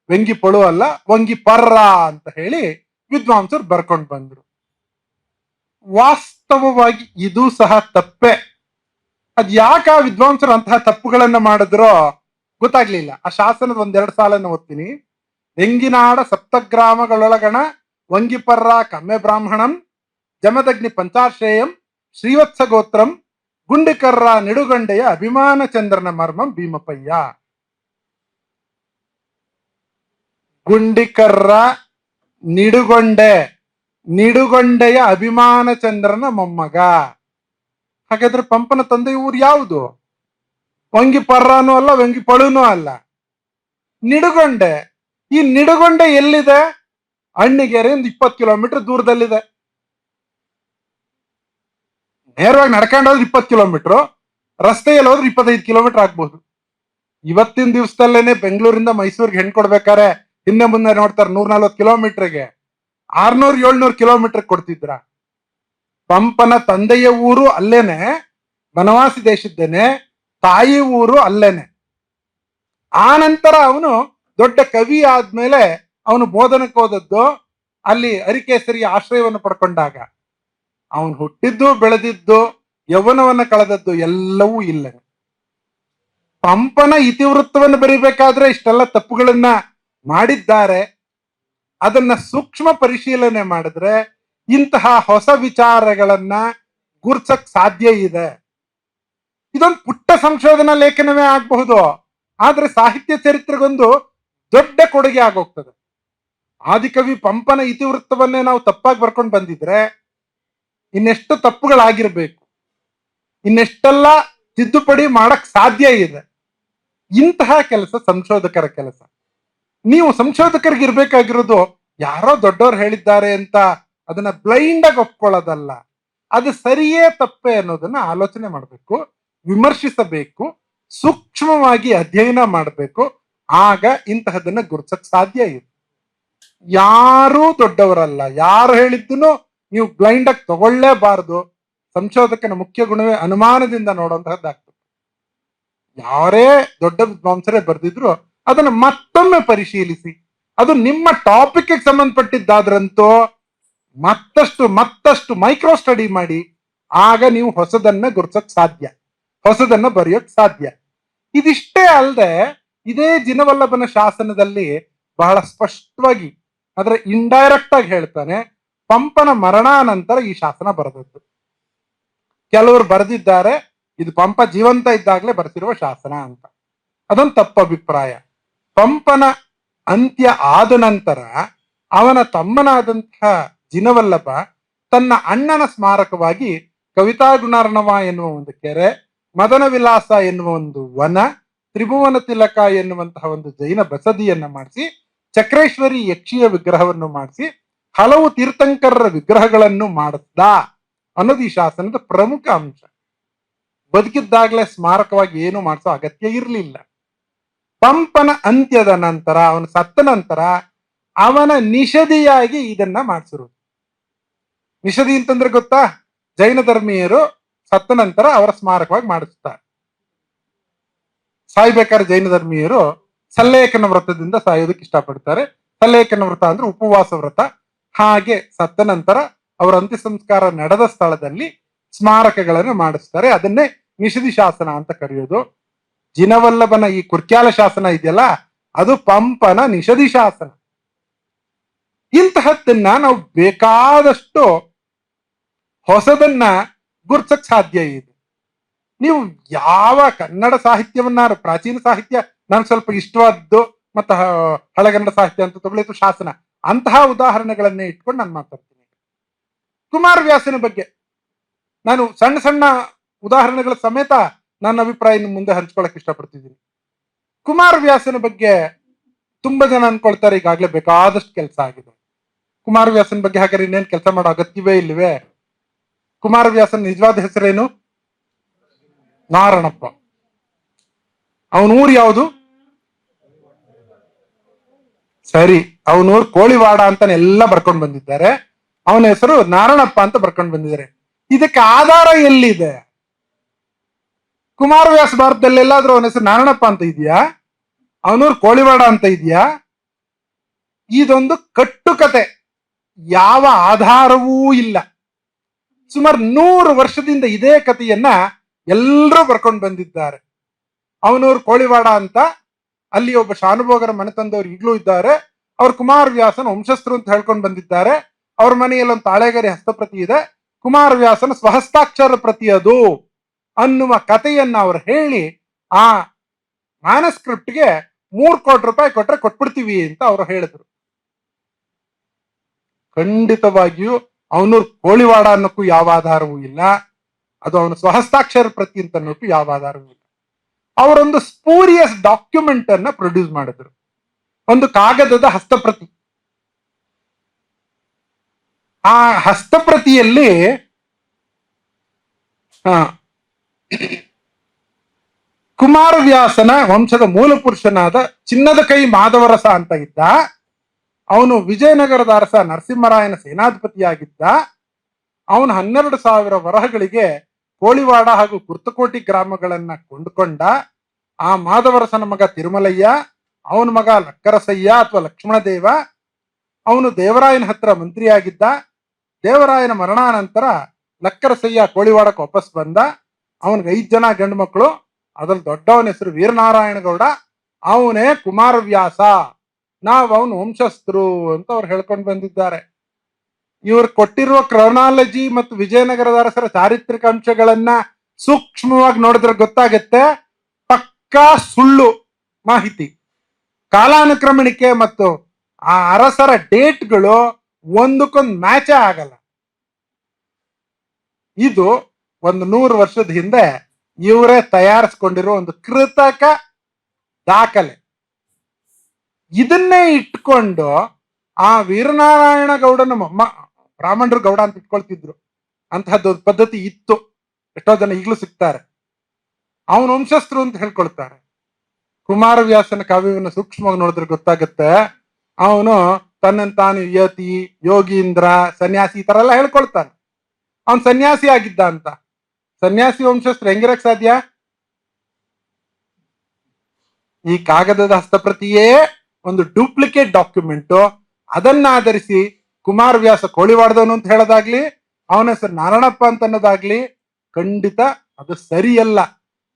ವೆಂಗಿಪೊಳು ಅಲ್ಲ, ವಂಗಿಪರ್ರ ಅಂತ ಹೇಳಿ ವಿದ್ವಾಂಸರು ಬರ್ಕೊಂಡು ಬಂದ್ರು. ವಾಸ್ತವವಾಗಿ ಇದು ಸಹ ತಪ್ಪೆ. ಅದ್ ಯಾಕೆ ಆ ವಿದ್ವಾಂಸರು ಅಂತಹ ತಪ್ಪುಗಳನ್ನ ಮಾಡಿದ್ರೋ ಗೊತ್ತಾಗ್ಲಿಲ್ಲ. ಆ ಶಾಸನದ 1-2 ಸಾಲನ್ನು ಓದ್ತೀನಿ. ವೆಂಗಿನಾಡ ಸಪ್ತಗ್ರಾಮಗಳೊಳಗಣ ವಂಗಿಪರ್ರ ಕಮ್ಮೆ ಬ್ರಾಹ್ಮಣಂ ಜಮದಗ್ನಿ ಪಂಚಾಶ್ರೇಯಂ ಶ್ರೀವತ್ಸ ಗೋತ್ರಂ ಗುಂಡಿಕರ್ರ ನಿಡುಗಂಡೆಯ ಅಭಿಮಾನ ಚಂದ್ರನ ಮರ್ಮಂ ಭೀಮಪ್ಪಯ್ಯ. ಗುಂಡಿಕರ್ರ ನಿಡುಗೊಂಡೆಯ ಅಭಿಮಾನ ಚಂದ್ರನ ಮೊಮ್ಮಗ. ಹಾಗಾದ್ರೆ ಪಂಪನ ತಂದೆಯ ಊರು ಯಾವುದು? ವಂಗಿಪರ್ರನೂ ಅಲ್ಲ, ವಂಗಿಪಳುನೂ ಅಲ್ಲ, ನಿಡುಗೊಂಡೆ. ಈ ನಿಡುಗೊಂಡೆ ಎಲ್ಲಿದೆ? ಅಣ್ಣಿಗೆರೆಯಿಂದ 20 ಕಿಲೋಮೀಟರ್ ದೂರದಲ್ಲಿದೆ. ನೇರವಾಗಿ ನಡ್ಕೊಂಡು ಹೋದ್ರೆ 20 ಕಿಲೋಮೀಟರ್, ರಸ್ತೆಯಲ್ಲಿ ಹೋದ್ರೆ 25 ಕಿಲೋಮೀಟರ್ ಆಗ್ಬಹುದು. ಇವತ್ತಿನ ದಿವಸದಲ್ಲೇನೆ ಬೆಂಗಳೂರಿಂದ ಮೈಸೂರಿಗೆ ಹೆಣ್ ಕೊಡ್ಬೇಕಾರೆ ಹಿಂದೆ ಮುಂದೆ ನೋಡ್ತಾರೆ 140 ಕಿಲೋಮೀಟರ್ಗೆ 600-700 ಕಿಲೋಮೀಟರ್ ಕೊಡ್ತಿದ್ರ. ಪಂಪನ ತಂದೆಯ ಊರು ಅಲ್ಲೇನೆ, ಬನವಾಸಿ ದೇಶದ್ದೇನೆ, ತಾಯಿ ಊರು ಅಲ್ಲೇನೆ. ಆ ನಂತರ ಅವನು ದೊಡ್ಡ ಕವಿ ಆದ್ಮೇಲೆ ಅವನು ಬೋಧನಕ್ಕೆ ಹೋದದ್ದು ಅಲ್ಲಿ ಹರಿಕೇಸರಿಯ ಆಶ್ರಯವನ್ನು ಪಡ್ಕೊಂಡಾಗ. ಅವನು ಹುಟ್ಟಿದ್ದು, ಬೆಳೆದಿದ್ದು, ಯೌವನವನ್ನ ಕಳೆದದ್ದು ಎಲ್ಲವೂ ಇಲ್ಲ. ಪಂಪನ ಇತಿವೃತ್ತವನ್ನು ಬರಿಬೇಕಾದ್ರೆ ಇಷ್ಟೆಲ್ಲ ತಪ್ಪುಗಳನ್ನ ಮಾಡಿದ್ದಾರೆ. ಅದನ್ನ ಸೂಕ್ಷ್ಮ ಪರಿಶೀಲನೆ ಮಾಡಿದ್ರೆ ಇಂತಹ ಹೊಸ ವಿಚಾರಗಳನ್ನ ಗುರ್ಸಕ್ ಸಾಧ್ಯ ಇದೆ. ಇದೊಂದು ಪುಟ್ಟ ಸಂಶೋಧನಾ ಲೇಖನವೇ ಆಗಬಹುದು, ಆದ್ರೆ ಸಾಹಿತ್ಯ ಚರಿತ್ರೆಗೊಂದು ದೊಡ್ಡ ಕೊಡುಗೆ ಆಗೋಗ್ತದೆ. ಆದಿಕವಿ ಪಂಪನ ಇತಿವೃತ್ತವನ್ನೇ ನಾವು ತಪ್ಪಾಗಿ ಬರ್ಕೊಂಡು ಬಂದಿದ್ರೆ ಇನ್ನೆಷ್ಟು ತಪ್ಪುಗಳಾಗಿರ್ಬೇಕು, ಇನ್ನೆಷ್ಟೆಲ್ಲ ತಿದ್ದುಪಡಿ ಮಾಡಕ್ ಸಾಧ್ಯ ಇದೆ. ಇಂತಹ ಕೆಲಸ ಸಂಶೋಧಕರ ಕೆಲಸ. ನೀವು ಸಂಶೋಧಕರಿಗೆ ಇರ್ಬೇಕಾಗಿರೋದು ಯಾರೋ ದೊಡ್ಡವ್ರು ಹೇಳಿದ್ದಾರೆ ಅಂತ ಅದನ್ನ ಬ್ಲೈಂಡ್ ಆಗಿ ಒಪ್ಕೊಳ್ಳೋದಲ್ಲ, ಅದು ಸರಿಯೇ ತಪ್ಪೆ ಅನ್ನೋದನ್ನ ಆಲೋಚನೆ ಮಾಡಬೇಕು, ವಿಮರ್ಶಿಸಬೇಕು, ಸೂಕ್ಷ್ಮವಾಗಿ ಅಧ್ಯಯನ ಮಾಡಬೇಕು. ಆಗ ಇಂತಹದನ್ನ ಗುರುತಿಸಕ್ ಸಾಧ್ಯ ಇದೆ. ಯಾರೂ ದೊಡ್ಡವರಲ್ಲ, ಯಾರು ಹೇಳಿದ್ದನ್ನು ನೀವು ಬ್ಲೈಂಡ್ ಆಗಿ ತಗೊಳ್ಳೇಬಾರದು. ಸಂಶೋಧಕನ ಮುಖ್ಯ ಗುಣವೇ ಅನುಮಾನದಿಂದ ನೋಡುವಂತಹದ್ದಾಗ್ತದೆ. ಯಾರೇ ದೊಡ್ಡ ವಿದ್ವಾಂಸರೇ ಬರ್ದಿದ್ರು ಅದನ್ನ ಮತ್ತೊಮ್ಮೆ ಪರಿಶೀಲಿಸಿ, ಅದು ನಿಮ್ಮ ಟಾಪಿಕ್ ಸಂಬಂಧಪಟ್ಟಿದ್ದಾದ್ರಂತೂ ಮತ್ತಷ್ಟು ಮೈಕ್ರೋ ಸ್ಟಡಿ ಮಾಡಿ. ಆಗ ನೀವು ಹೊಸದನ್ನ ಗುರುತಿಸಕ್ ಸಾಧ್ಯ, ಹೊಸದನ್ನ ಬರೆಯೋಕ್ ಸಾಧ್ಯ. ಇದಿಷ್ಟೇ ಅಲ್ಲದೆ ಇದೇ ಜಿನವಲ್ಲಭನ ಶಾಸನದಲ್ಲಿ ಬಹಳ ಸ್ಪಷ್ಟವಾಗಿ, ಆದ್ರೆ ಇಂಡೈರೆಕ್ಟ್ ಆಗಿ ಹೇಳ್ತಾನೆ, ಪಂಪನ ಮರಣಾನಂತರ ಈ ಶಾಸನ ಬರೆದದ್ದು. ಕೆಲವರು ಬರೆದಿದ್ದಾರೆ ಇದು ಪಂಪ ಜೀವಂತ ಇದ್ದಾಗಲೇ ಬರೆಸಿರುವ ಶಾಸನ ಅಂತ. ಅದೊಂದು ತಪ್ಪು ಅಭಿಪ್ರಾಯ. ಪಂಪನ ಅಂತ್ಯ ಆದ ನಂತರ ಅವನ ತಮ್ಮನಾದಂತಹ ಜಿನವಲ್ಲಭ ತನ್ನ ಅಣ್ಣನ ಸ್ಮಾರಕವಾಗಿ ಕವಿತಾ ಗುಣಾರ್ಣವ ಎನ್ನುವ ಒಂದು ಕೆರೆ, ಮದನ ವಿಲಾಸ ಎನ್ನುವ ಒಂದು ವನ, ತ್ರಿಭುವನ ತಿಲಕ ಎನ್ನುವಂತಹ ಒಂದು ಜೈನ ಬಸದಿಯನ್ನ ಮಾಡಿಸಿ, ಚಕ್ರೇಶ್ವರಿ ಯಕ್ಷಿಯ ವಿಗ್ರಹವನ್ನು ಮಾಡಿಸಿ, ಹಲವು ತೀರ್ಥಂಕರರ ವಿಗ್ರಹಗಳನ್ನು ಮಾಡಿಸ್ದ ಅನ್ನೋದು ಈ ಶಾಸನದ ಪ್ರಮುಖ ಅಂಶ. ಬದುಕಿದ್ದಾಗಲೇ ಸ್ಮಾರಕವಾಗಿ ಏನು ಮಾಡಿಸೋ ಅಗತ್ಯ ಇರಲಿಲ್ಲ. ಪಂಪನ ಅಂತ್ಯದ ನಂತರ, ಅವನು ಸತ್ತ ನಂತರ ಅವನ ನಿಷದಿಯಾಗಿ ಇದನ್ನ ಮಾಡಿಸಿರೋದು. ನಿಷದಿ ಅಂತಂದ್ರೆ ಗೊತ್ತಾ? ಜೈನ ಧರ್ಮೀಯರು ಸತ್ತ ನಂತರ ಅವರ ಸ್ಮಾರಕವಾಗಿ ಮಾಡಿಸ್ತಾರೆ. ಸಾಯ್ಬೇಕಾದ್ರೆ ಜೈನ ಧರ್ಮೀಯರು ಸಲ್ಲೇಖನ ವ್ರತದಿಂದ ಸಾಯೋದಕ್ಕೆ ಇಷ್ಟಪಡ್ತಾರೆ. ಸಲ್ಲೇಖನ ವ್ರತ ಅಂದ್ರೆ ಉಪವಾಸ ವ್ರತ. ಹಾಗೆ ಸತ್ತ ನಂತರ ಅವರ ಅಂತ್ಯ ಸಂಸ್ಕಾರ ನಡೆದ ಸ್ಥಳದಲ್ಲಿ ಸ್ಮಾರಕಗಳನ್ನು ಮಾಡಿಸ್ತಾರೆ. ಅದನ್ನೇ ನಿಷದಿ ಶಾಸನ ಅಂತ ಕರೆಯೋದು. ಜಿನವಲ್ಲಭನ ಈ ಕುರ್ಕ್ಯಾಲ ಶಾಸನ ಇದೆಯಲ್ಲ, ಅದು ಪಂಪನ ನಿಷದಿ ಶಾಸನ. ಇಂತಹದ್ದನ್ನ ನಾವು ಬೇಕಾದಷ್ಟು ಹೊಸದನ್ನ ಗುರ್ಸಕ್ ಸಾಧ್ಯ ಇದೆ. ನೀವು ಯಾವ ಕನ್ನಡ ಸಾಹಿತ್ಯವನ್ನ, ಪ್ರಾಚೀನ ಸಾಹಿತ್ಯ ನನ್ಗೆ ಸ್ವಲ್ಪ ಇಷ್ಟವಾದ್ದು ಮತ್ತು ಹಳೆಗನ್ನಡ ಸಾಹಿತ್ಯ ಅಂತ ತಗೊಳ್ಳಿ, ಶಾಸನ, ಅಂತಹ ಉದಾಹರಣೆಗಳನ್ನೇ ಇಟ್ಕೊಂಡು ನಾನು ಮಾತಾಡ್ತೀನಿ. ಕುಮಾರವ್ಯಾಸನ ಬಗ್ಗೆ ನಾನು ಸಣ್ಣ ಸಣ್ಣ ಉದಾಹರಣೆಗಳ ಸಮೇತ ನನ್ನ ಅಭಿಪ್ರಾಯ ನಿಮ್ಮ ಮುಂದೆ ಹಂಚ್ಕೊಳಕ್ ಇಷ್ಟಪಡ್ತಿದ್ದೀನಿ. ಕುಮಾರವ್ಯಾಸನ ಬಗ್ಗೆ ತುಂಬಾ ಜನ ಅನ್ಕೊಳ್ತಾರೆ ಈಗಾಗಲೇ ಬೇಕಾದಷ್ಟು ಕೆಲಸ ಆಗಿದೆ. ಕುಮಾರವ್ಯಾಸನ ಬಗ್ಗೆ ಹಾಗಾದ್ರೆ ಇನ್ನೇನು ಕೆಲಸ ಮಾಡೋ ಅಗತ್ಯವೇ ಇಲ್ವೇ? ಕುಮಾರವ್ಯಾಸನ ನಿಜವಾದ ಹೆಸರೇನು? ನಾರಣಪ್ಪ. ಅವನೂರು ಯಾವುದು? ಸರಿ, ಅವನೂರು ಕೋಳಿವಾಡ ಅಂತಾನೆ ಎಲ್ಲ ಬರ್ಕೊಂಡು ಬಂದಿದ್ದಾರೆ. ಅವನ ಹೆಸರು ನಾರಣಪ್ಪ ಅಂತ ಬರ್ಕೊಂಡು ಬಂದಿದ್ದಾರೆ. ಇದಕ್ಕೆ ಆಧಾರ ಎಲ್ಲಿದೆ? ಕುಮಾರವ್ಯಾಸ ಭಾರತದಲ್ಲಿ ಎಲ್ಲಾದ್ರೂ ಅವನ ಹೆಸರು ನಾರಣಪ್ಪ ಅಂತ ಇದೆಯಾ? ಅವನೂರು ಕೋಳಿವಾಡ ಅಂತ ಇದೆಯಾ? ಇದೊಂದು ಕಟ್ಟುಕತೆ, ಯಾವ ಆಧಾರವೂ ಇಲ್ಲ. ಸುಮಾರು 100 ವರ್ಷದಿಂದ ಇದೇ ಕಥೆಯನ್ನ ಎಲ್ಲರೂ ಬರ್ಕೊಂಡು ಬಂದಿದ್ದಾರೆ. ಅವನೂರು ಕೋಳಿವಾಡ ಅಂತ ಅಲ್ಲಿ ಒಬ್ಬ ಶಾನುಭೋಗರ ಮನೆ ತಂದವರು ಈಗಲೂ ಇದ್ದಾರೆ. ಅವ್ರು ಕುಮಾರವ್ಯಾಸನ ವಂಶಸ್ಥರು ಅಂತ ಹೇಳ್ಕೊಂಡು ಬಂದಿದ್ದಾರೆ. ಅವ್ರ ಮನೆಯಲ್ಲಿ ಒಂದು ತಾಳೆಗರಿ ಹಸ್ತಪ್ರತಿ ಇದೆ, ಕುಮಾರವ್ಯಾಸನ ಸ್ವಹಸ್ತಾಕ್ಷರ ಪ್ರತಿ ಅದು ಅನ್ನುವ ಕಥೆಯನ್ನ ಅವ್ರು ಹೇಳಿ ಆ ಮ್ಯಾನಸ್ಕ್ರಿಪ್ಟ್ಗೆ 3 ಕೋಟಿ ರೂಪಾಯಿ ಕೊಟ್ರೆ ಕೊಟ್ಬಿಡ್ತೀವಿ ಅಂತ ಅವರು ಹೇಳಿದ್ರು. ಖಂಡಿತವಾಗಿಯೂ ಅವನೂರು ಕೋಳಿವಾಡ ಅನ್ನೋಕ್ಕೂ ಯಾವ ಆಧಾರವೂ ಇಲ್ಲ. ಅದು ಅವನ ಸ್ವಹಸ್ತಾಕ್ಷರ ಪ್ರತಿ ಅಂತ ಅನ್ನೋಕ್ಕೂ ಯಾವ ಆಧಾರವೂ ಇಲ್ಲ. ಅವರೊಂದು ಸ್ಪೂರಿಯಸ್ ಡಾಕ್ಯುಮೆಂಟ್ ಅನ್ನ ಪ್ರೊಡ್ಯೂಸ್ ಮಾಡಿದ್ರು, ಒಂದು ಕಾಗದದ ಹಸ್ತಪ್ರತಿ. ಆ ಹಸ್ತಪ್ರತಿಯಲ್ಲಿ ಕುಮಾರವ್ಯಾಸನ ವಂಶದ ಮೂಲ ಪುರುಷನಾದ ಚಿನ್ನದ ಕೈ ಮಾಧವರಸ ಅಂತ ಇದ್ದ. ಅವನು ವಿಜಯನಗರದ ಅರಸ ನರಸಿಂಹರಾಯನ ಸೇನಾಧಿಪತಿಯಾಗಿದ್ದ. ಅವನು 12,000 ವರಹಗಳಿಗೆ ಕೋಳಿವಾಡ ಹಾಗೂ ಕುರ್ತಕೋಟಿ ಗ್ರಾಮಗಳನ್ನ ಕೊಂಡುಕೊಂಡ. ಆ ಮಾಧವರಸನ ಮಗ ತಿರುಮಲಯ್ಯ, ಅವನ ಮಗ ಲಕ್ಕರಸಯ್ಯ ಅಥವಾ ಲಕ್ಷ್ಮಣದೇವ. ಅವನು ದೇವರಾಯನ ಹತ್ರ ಮಂತ್ರಿಯಾಗಿದ್ದ. ದೇವರಾಯನ ಮರಣಾನಂತರ ಲಕ್ಕರಸಯ್ಯ ಕೋಳಿವಾಡಕ್ಕೆ ವಾಪಸ್ ಬಂದ. ಅವನಿಗೆ 5 ಜನ ಗಂಡು ಮಕ್ಕಳು. ಅದ್ರಲ್ಲಿ ದೊಡ್ಡವನ ಹೆಸರು ವೀರನಾರಾಯಣ ಗೌಡ. ಅವನೇ ಕುಮಾರವ್ಯಾಸ. ನಾವು ಅವನು ವಂಶಸ್ಥರು ಅಂತ ಅವ್ರು ಹೇಳ್ಕೊಂಡು ಬಂದಿದ್ದಾರೆ. ಇವ್ರು ಕೊಟ್ಟಿರುವ ಕ್ರೊನಾಲಜಿ ಮತ್ತು ವಿಜಯನಗರದ ಅರಸರ ಚಾರಿತ್ರಿಕ ಅಂಶಗಳನ್ನ ಸೂಕ್ಷ್ಮವಾಗಿ ನೋಡಿದ್ರೆ ಗೊತ್ತಾಗತ್ತೆ, ಪಕ್ಕಾ ಸುಳ್ಳು ಮಾಹಿತಿ. ಕಾಲಾನುಕ್ರಮಣಿಕೆ ಮತ್ತು ಆ ಅರಸರ ಡೇಟ್ಗಳು ಒಂದಕ್ಕೊಂದು ಮ್ಯಾಚೇ ಆಗಲ್ಲ. ಇದು ಒಂದು 100 ವರ್ಷದ ಹಿಂದೆ ಇವರೇ ತಯಾರಿಸ್ಕೊಂಡಿರೋ ಒಂದು ಕೃತಕ ದಾಖಲೆ. ಇದನ್ನೇ ಇಟ್ಕೊಂಡು ಆ ವೀರನಾರಾಯಣ ಗೌಡನ ಬ್ರಾಹ್ಮಣರು ಗೌಡ ಅಂತ ಇಟ್ಕೊಳ್ತಿದ್ರು. ಅಂತಹದ್ದು ಪದ್ಧತಿ ಇತ್ತು, ಎಷ್ಟೋ ಜನ ಈಗಲೂ ಸಿಗ್ತಾರೆ. ಅವನ ವಂಶಸ್ಥರು ಅಂತ ಹೇಳ್ಕೊಳ್ತಾರೆ. ಕುಮಾರವ್ಯಾಸನ ಕಾವ್ಯವನ್ನು ಸೂಕ್ಷ್ಮವಾಗಿ ನೋಡಿದ್ರೆ ಗೊತ್ತಾಗುತ್ತೆ, ಅವನು ತನ್ನನ್ನು ತಾನು ಯತಿ, ಯೋಗೀಂದ್ರ, ಸನ್ಯಾಸಿ ಈ ತರ ಎಲ್ಲ ಹೇಳ್ಕೊಳ್ತಾನೆ. ಅವನ್ ಸನ್ಯಾಸಿ ಆಗಿದ್ದ ಅಂತ. ಸನ್ಯಾಸಿ ವಂಶಸ್ಥರು ಹೆಂಗಿರಕ್ ಸಾಧ್ಯ? ಈ ಕಾಗದದ ಹಸ್ತಪ್ರತಿಯೇ ಒಂದು ಡೂಪ್ಲಿಕೇಟ್ ಡಾಕ್ಯುಮೆಂಟ್. ಅದನ್ನ ಆಧರಿಸಿ ಕುಮಾರವ್ಯಾಸ ಕೋಳಿವಾಡದವನು ಅಂತ ಹೇಳೋದಾಗ್ಲಿ, ಅವನ ಹೆಸರು ನಾರಾಯಣಪ್ಪ ಅಂತ ಅನ್ನೋದಾಗ್ಲಿ ಖಂಡಿತ ಅದು ಸರಿಯಲ್ಲ.